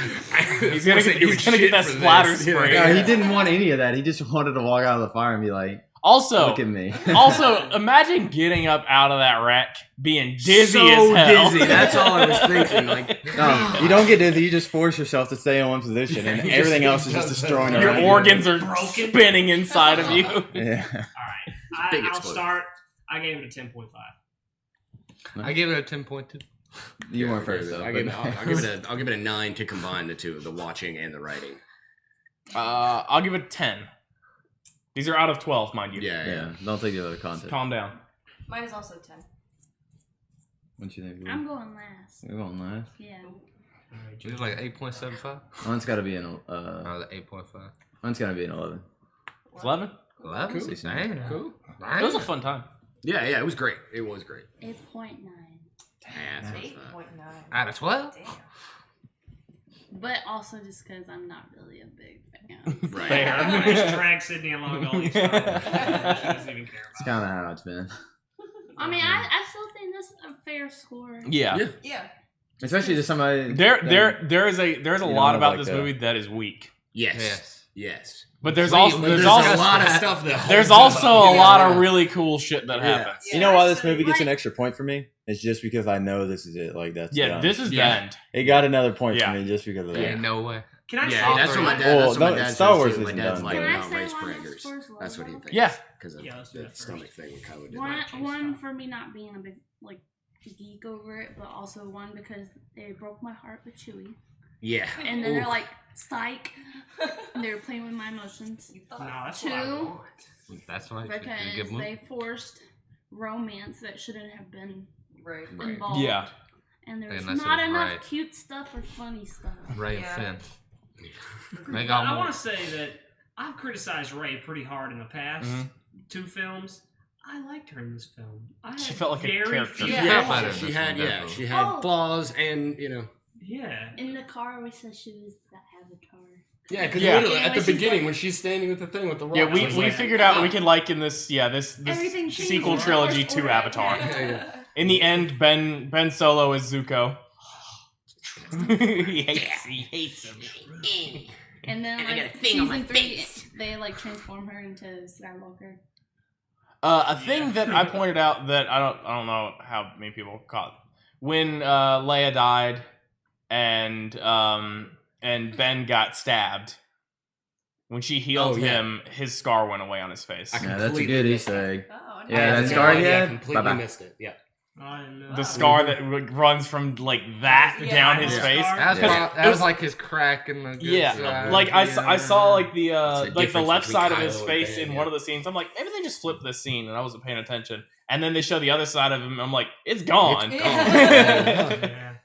Speaker 1: He's gonna get that splatter spray.
Speaker 2: No, he didn't want any of that. He just wanted to walk out of the fire and be like,
Speaker 1: Also,
Speaker 2: look at me.
Speaker 1: also, imagine getting up out of that wreck, being dizzy
Speaker 8: so
Speaker 1: as hell.
Speaker 8: dizzy. That's all I was thinking. Like,
Speaker 2: No, you don't get dizzy. You just force yourself to stay in one position, and
Speaker 8: You
Speaker 2: everything
Speaker 8: just-
Speaker 2: else is just destroying
Speaker 1: Your
Speaker 2: around you.
Speaker 1: organs are
Speaker 3: Broken.
Speaker 1: spinning inside of you.
Speaker 2: Yeah.
Speaker 3: All right,
Speaker 8: Big
Speaker 3: I'll
Speaker 8: explosion.
Speaker 3: start. I gave it a 10.5.
Speaker 6: I gave it a 10.2.
Speaker 2: You weren't first though.
Speaker 8: I'll give it a 9 to combine the two, the watching and the writing.
Speaker 1: I'll give it a 10. These are out of 12, mind you.
Speaker 2: Yeah, don't take the other content.
Speaker 1: Calm down.
Speaker 5: Mine is also 10.
Speaker 2: What you think?
Speaker 7: I'm going last.
Speaker 2: You're going last.
Speaker 7: Yeah.
Speaker 6: It was like 8.75.
Speaker 2: Mine's got to be an
Speaker 6: Oh, the 8.5.
Speaker 2: mine's got to be an 11.
Speaker 1: 11?
Speaker 6: 11?
Speaker 2: Cool.
Speaker 6: Damn.
Speaker 8: Cool.
Speaker 1: It was a fun time.
Speaker 8: Yeah, it was great. It was great.
Speaker 7: 8.9.
Speaker 8: Yeah,
Speaker 5: 8.9.
Speaker 6: Out of 12?
Speaker 5: Damn.
Speaker 7: But also just because I'm not really a big fan.
Speaker 8: Right.
Speaker 1: Fair.
Speaker 3: Just drag Sydney along all these times. She doesn't even care
Speaker 2: It's
Speaker 3: about
Speaker 2: kind of how it's been.
Speaker 7: I mean, I still think this is a fair score.
Speaker 1: Yeah.
Speaker 8: Yeah.
Speaker 5: Yeah.
Speaker 2: Especially to somebody.
Speaker 1: There is a
Speaker 2: You
Speaker 1: lot
Speaker 2: don't
Speaker 1: about
Speaker 2: like
Speaker 1: this
Speaker 2: that.
Speaker 1: movie that is weak.
Speaker 8: Yes.
Speaker 6: Yes.
Speaker 1: But there's
Speaker 6: Wait,
Speaker 1: also
Speaker 6: wait,
Speaker 1: there's
Speaker 8: There's
Speaker 1: also
Speaker 8: a lot of stuff that
Speaker 1: there's
Speaker 8: holds up.
Speaker 1: also a
Speaker 8: Yeah.
Speaker 1: lot of really cool shit that
Speaker 8: Yeah.
Speaker 1: happens.
Speaker 2: You know why this
Speaker 5: actually,
Speaker 2: movie gets an
Speaker 7: like-
Speaker 2: extra point for me? It's just because I know this is it. Like that's
Speaker 1: Yeah,
Speaker 2: done.
Speaker 1: this is the
Speaker 8: Yeah.
Speaker 1: end.
Speaker 2: It got another point
Speaker 1: Yeah.
Speaker 2: for me just because of that.
Speaker 6: Ain't no way.
Speaker 3: Can I
Speaker 8: Yeah,
Speaker 3: say
Speaker 8: that's what my dad.
Speaker 2: Well,
Speaker 8: That's what my
Speaker 2: no,
Speaker 8: dad
Speaker 2: Star
Speaker 8: says,
Speaker 2: Wars
Speaker 8: too. My
Speaker 2: isn't
Speaker 8: dad's
Speaker 2: done.
Speaker 8: like,
Speaker 7: Can
Speaker 8: we
Speaker 7: I
Speaker 8: don't
Speaker 7: say
Speaker 8: race
Speaker 7: why this
Speaker 8: preggers.
Speaker 7: scores low?
Speaker 8: That's what he thinks.
Speaker 1: Yeah.
Speaker 8: Because of
Speaker 3: Yeah, let's do
Speaker 8: the
Speaker 3: that first.
Speaker 8: stomach thing and Kylo did.
Speaker 7: One for me not being a big like geek over it, but also one because they broke my heart with Chewie,
Speaker 8: Yeah.
Speaker 7: and then they're like psych, and they were playing with my emotions
Speaker 5: You
Speaker 3: No,
Speaker 5: thought.
Speaker 3: that's what I
Speaker 7: Two.
Speaker 3: want.
Speaker 6: That's why it's a good
Speaker 7: because
Speaker 6: movie.
Speaker 7: they forced romance that shouldn't have been
Speaker 5: Right.
Speaker 8: Right.
Speaker 7: involved.
Speaker 1: Yeah.
Speaker 7: And there was
Speaker 6: Unless it
Speaker 7: not
Speaker 6: was
Speaker 7: enough
Speaker 6: right.
Speaker 7: cute stuff or funny stuff.
Speaker 6: Ray
Speaker 5: Yeah.
Speaker 6: and Finn. They
Speaker 3: But
Speaker 6: got
Speaker 3: I
Speaker 6: more.
Speaker 3: want to say that I've criticized Rey pretty hard in the past 2 films. I liked her in this film.
Speaker 1: She felt like a character.
Speaker 8: She had flaws, and
Speaker 3: Yeah.
Speaker 7: In the car, we said she was the Avatar.
Speaker 8: Yeah, because literally at the beginning when she's standing with the thing with the rock.
Speaker 1: Yeah, we figured out we could liken this sequel trilogy to Avatar. In the end, Ben Solo is Zuko. he hates him.
Speaker 7: And then like season 3, they like transform her into Skywalker.
Speaker 1: A thing that I pointed out that I don't know how many people caught when Leia died and Ben got stabbed. When she healed him, his scar went away on his face.
Speaker 2: Yeah, that's a good Easter egg.
Speaker 5: Oh,
Speaker 2: Yeah, that scar he had.
Speaker 8: Completely missed it. Yeah.
Speaker 1: The scar that runs from like that down his face.
Speaker 6: That was like his crack in the good side.
Speaker 1: Like I saw like the left side of his face in one of the scenes. I'm like, maybe they just flipped this scene and I wasn't paying attention. And then they show the other side of him. I'm like, it's gone.
Speaker 3: Yeah.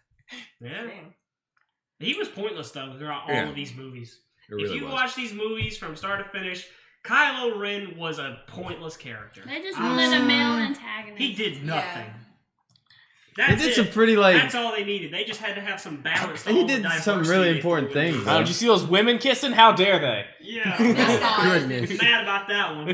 Speaker 3: He was pointless though throughout all of these movies. If you watch these movies from start to finish, Kylo Ren was a pointless character.
Speaker 7: They just wanted a male antagonist.
Speaker 3: He did nothing.
Speaker 2: He did some pretty like.
Speaker 3: That's all they needed. They just had to have some balance.
Speaker 2: He did some really important things.
Speaker 1: Oh, did you see those women kissing? How dare they?
Speaker 3: Yeah.
Speaker 8: Goodness.
Speaker 3: Mad about that one.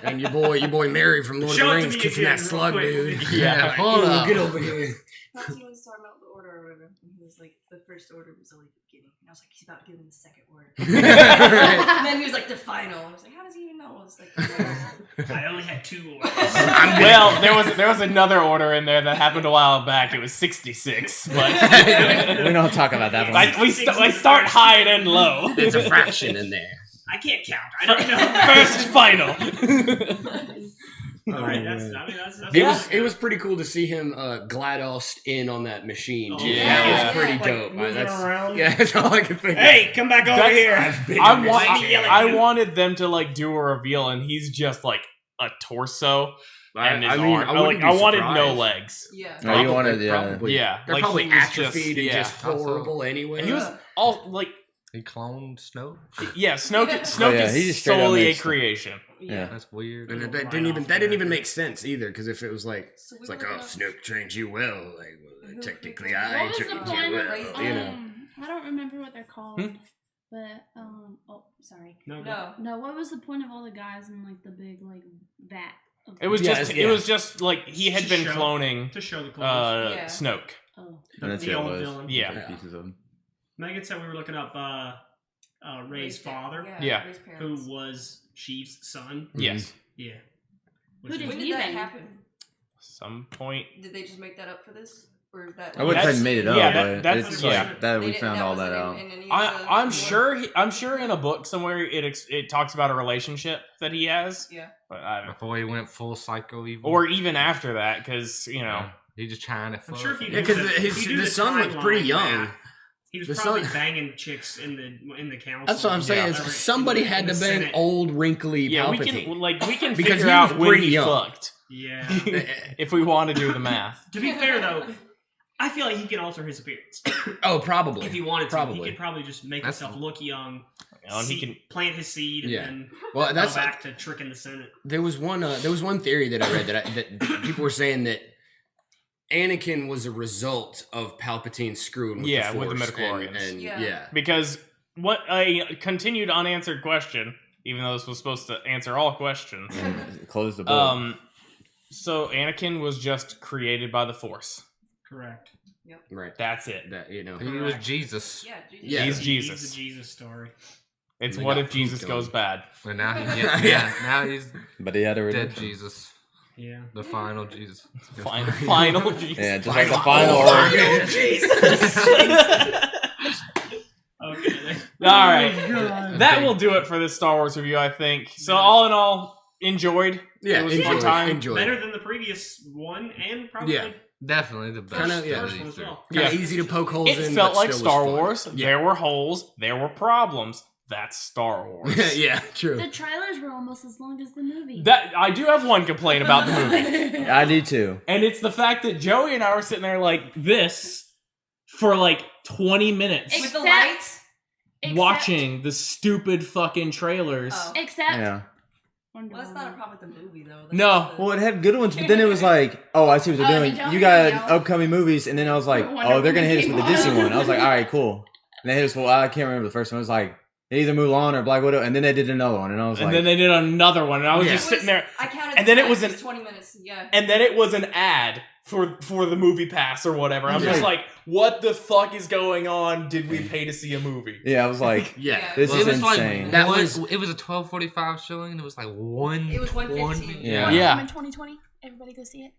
Speaker 8: And your boy Mary from Lord of the Rings kissing that slug dude.
Speaker 1: Yeah, hold up.
Speaker 8: Get over here.
Speaker 5: He was talking about the order or whatever. And he was like, the first order was only the beginning. And I was like, he's about to give him the second order. And then he was like, the final. I was like, how does he even know? It's like,
Speaker 3: I only had 2 orders.
Speaker 1: Well, there was another order in there that happened a while back. It was 66, but
Speaker 2: we don't talk about that one.
Speaker 1: We start high and end low.
Speaker 8: There's a fraction in there.
Speaker 3: I can't count. I don't know.
Speaker 1: First final.
Speaker 3: All right, that's
Speaker 8: It was pretty cool to see him GLaDOS in on that machine.
Speaker 3: Oh,
Speaker 8: That was pretty dope. That's all I can think.
Speaker 3: Hey, come back over here.
Speaker 1: I wanted them to like do a reveal, and he's just like a torso. And his arm. I wanted no legs.
Speaker 5: yeah.
Speaker 2: Oh, you wanted,
Speaker 8: Probably.
Speaker 1: Yeah,
Speaker 8: They're
Speaker 1: like
Speaker 8: probably
Speaker 1: he was
Speaker 8: atrophied and just horrible anyway.
Speaker 1: And he was all like.
Speaker 6: He cloned Snoke.
Speaker 1: Yeah, Snoke
Speaker 2: he
Speaker 1: is
Speaker 2: just straight up
Speaker 1: solely a
Speaker 2: makes
Speaker 1: creation.
Speaker 2: Yeah.
Speaker 6: That's weird.
Speaker 8: And that didn't even make sense either, because if it was like, it's like, oh, Snoke trained you well, like, well, technically I
Speaker 7: What was the
Speaker 8: trained
Speaker 7: point
Speaker 8: you
Speaker 7: of
Speaker 8: well, you know.
Speaker 7: I don't remember what they're called, but oh, sorry.
Speaker 3: No.
Speaker 7: No, what was the point of all the guys in like the big like vat?
Speaker 1: It was just like he had been cloning
Speaker 3: to show the clones.
Speaker 1: Snoke.
Speaker 7: Oh.
Speaker 2: And that's
Speaker 3: the
Speaker 2: it
Speaker 3: old
Speaker 2: was.
Speaker 3: villain.
Speaker 1: Yeah.
Speaker 2: Pieces of him.
Speaker 3: Megan said we were looking up Rey's father,
Speaker 1: Yeah.
Speaker 3: who was Sheev's son.
Speaker 1: Yes.
Speaker 3: Yeah.
Speaker 7: Who did
Speaker 5: When
Speaker 7: he
Speaker 5: did that
Speaker 7: bang?
Speaker 5: happen?
Speaker 1: Some point.
Speaker 5: Did they just make that up for this? Or is that
Speaker 2: I wouldn't say made it up, but
Speaker 1: that's
Speaker 2: it's
Speaker 1: yeah.
Speaker 2: like that we found all that out.
Speaker 1: I'm sure in a book somewhere it talks about a relationship that he has.
Speaker 5: Yeah.
Speaker 1: But I don't.
Speaker 6: Before he went full psycho evil.
Speaker 1: Or even after that, because
Speaker 6: he just trying to.
Speaker 3: I'm sure if you
Speaker 8: Yeah, because the son looked pretty young.
Speaker 3: He was probably banging chicks in the council.
Speaker 8: That's what I'm saying. Somebody had to bang old wrinkly Palpatine.
Speaker 1: we can
Speaker 8: Because
Speaker 1: figure
Speaker 8: he
Speaker 1: out
Speaker 8: was
Speaker 1: when
Speaker 8: pretty
Speaker 1: he
Speaker 8: young.
Speaker 1: fucked.
Speaker 3: Yeah.
Speaker 1: If we want to do the math.
Speaker 3: To be fair though, I feel like he can alter his appearance.
Speaker 8: Oh, probably.
Speaker 3: If he wanted to, he could probably just make himself look young.
Speaker 1: And he can
Speaker 3: plant his seed and then
Speaker 8: go
Speaker 3: back to tricking the Senate.
Speaker 8: There was one theory that I read that people were saying that Anakin was a result of Palpatine screwing with the Force.
Speaker 1: With the midichlorians.
Speaker 8: And
Speaker 1: because what a continued unanswered question, even though this was supposed to answer all questions.
Speaker 2: Close the book.
Speaker 1: So Anakin was just created by the Force.
Speaker 3: Correct.
Speaker 5: Yep.
Speaker 8: Right.
Speaker 1: That's it.
Speaker 6: He was Jesus.
Speaker 5: Yeah,
Speaker 1: he's Jesus.
Speaker 3: He's the Jesus story.
Speaker 1: It's what if Jesus goes bad?
Speaker 6: And now he's
Speaker 2: but he had a
Speaker 6: dead Jesus.
Speaker 3: Yeah.
Speaker 6: The final Jesus.
Speaker 1: Final Jesus.
Speaker 2: Yeah, just like the final
Speaker 3: Jesus. Okay.
Speaker 1: All right. That will do it for this Star Wars review, I think. So all in all, enjoyed.
Speaker 8: Yeah,
Speaker 1: it was a fun time.
Speaker 8: Enjoyed.
Speaker 3: Better than the previous one, and probably
Speaker 6: definitely the best.
Speaker 8: Kind of easy to poke holes in.
Speaker 1: It felt like Star Wars. There were holes. There were problems. That's Star Wars.
Speaker 8: Yeah, true.
Speaker 7: The trailers were almost as long as the movie.
Speaker 1: That I do have one complaint about the movie.
Speaker 2: I do too.
Speaker 1: And it's the fact that Joey and I were sitting there like this for like 20 minutes.
Speaker 5: With the lights?
Speaker 1: watching the stupid fucking trailers.
Speaker 5: Oh.
Speaker 7: Except
Speaker 2: Yeah.
Speaker 7: Wonder
Speaker 5: Well, that's not a
Speaker 7: Woman.
Speaker 5: problem with the movie, though.
Speaker 1: No.
Speaker 2: Well, it had good ones, but then it was like, oh, I see what they're
Speaker 7: Oh,
Speaker 2: doing.
Speaker 7: did y'all
Speaker 2: You
Speaker 7: hear
Speaker 2: got
Speaker 7: y'all?
Speaker 2: upcoming movies, and then I was like,
Speaker 7: Wonder
Speaker 2: oh, they're gonna
Speaker 7: Woman
Speaker 2: hit us with the
Speaker 7: came
Speaker 2: Disney
Speaker 7: on.
Speaker 2: one. I was like, all right, cool. And they hit us with, I can't remember the first one. It was like they either Mulan or Black Widow, and then they did another one, and I was
Speaker 1: And
Speaker 2: like,
Speaker 1: then they did another one, and I was
Speaker 2: Yeah.
Speaker 1: just sitting there.
Speaker 5: I counted.
Speaker 1: And then
Speaker 5: the
Speaker 1: it was
Speaker 5: time,
Speaker 1: an-
Speaker 5: 20 minutes. Yeah.
Speaker 1: And then it was an ad for the movie pass or whatever. I'm just
Speaker 2: Right.
Speaker 1: like, what the fuck is going on? Did we pay to see a movie?
Speaker 2: yeah, I was like,
Speaker 8: Yeah.
Speaker 2: this
Speaker 6: Well,
Speaker 2: is
Speaker 6: it was
Speaker 2: insane.
Speaker 6: like
Speaker 8: That
Speaker 6: one-
Speaker 8: was-
Speaker 6: it was a 12:45 showing, and it was like 1.
Speaker 5: It was 1:15.
Speaker 2: Yeah.
Speaker 1: Yeah.
Speaker 9: In 2020, everybody go see it.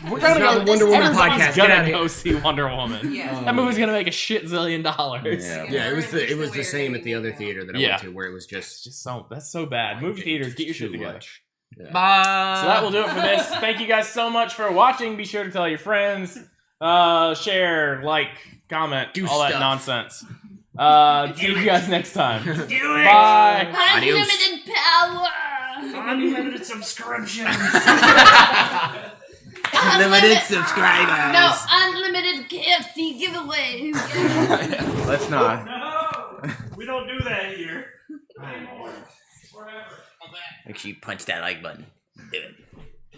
Speaker 1: We're
Speaker 8: This is not the Wonder Woman
Speaker 1: everybody's
Speaker 8: podcast. Get
Speaker 1: gonna
Speaker 8: out of
Speaker 1: go
Speaker 8: here.
Speaker 1: see Wonder Woman.
Speaker 5: Yeah.
Speaker 1: That movie's gonna make a shit zillion dollars.
Speaker 2: Yeah.
Speaker 8: Yeah, it was the
Speaker 5: It's
Speaker 8: the same at the other
Speaker 5: weird.
Speaker 8: theater that I
Speaker 1: Yeah.
Speaker 8: went to, where it was
Speaker 1: It's
Speaker 8: just
Speaker 1: just that's so bad. Movie theaters, get your shit
Speaker 8: too
Speaker 1: together.
Speaker 8: much. Yeah.
Speaker 6: Bye.
Speaker 1: So that will do it for this. Thank you guys so much for watching. Be sure to tell your friends, share, like, comment,
Speaker 8: Do
Speaker 1: all that
Speaker 8: stuff.
Speaker 1: nonsense. See you guys next time.
Speaker 3: Do it.
Speaker 1: Bye.
Speaker 7: Unlimited power.
Speaker 3: Unlimited subscriptions.
Speaker 2: Limited subscribers.
Speaker 7: No, unlimited KFC giveaways.
Speaker 2: Let's not.
Speaker 3: No, we don't do that here.
Speaker 2: Make sure you punch that like button. Do it.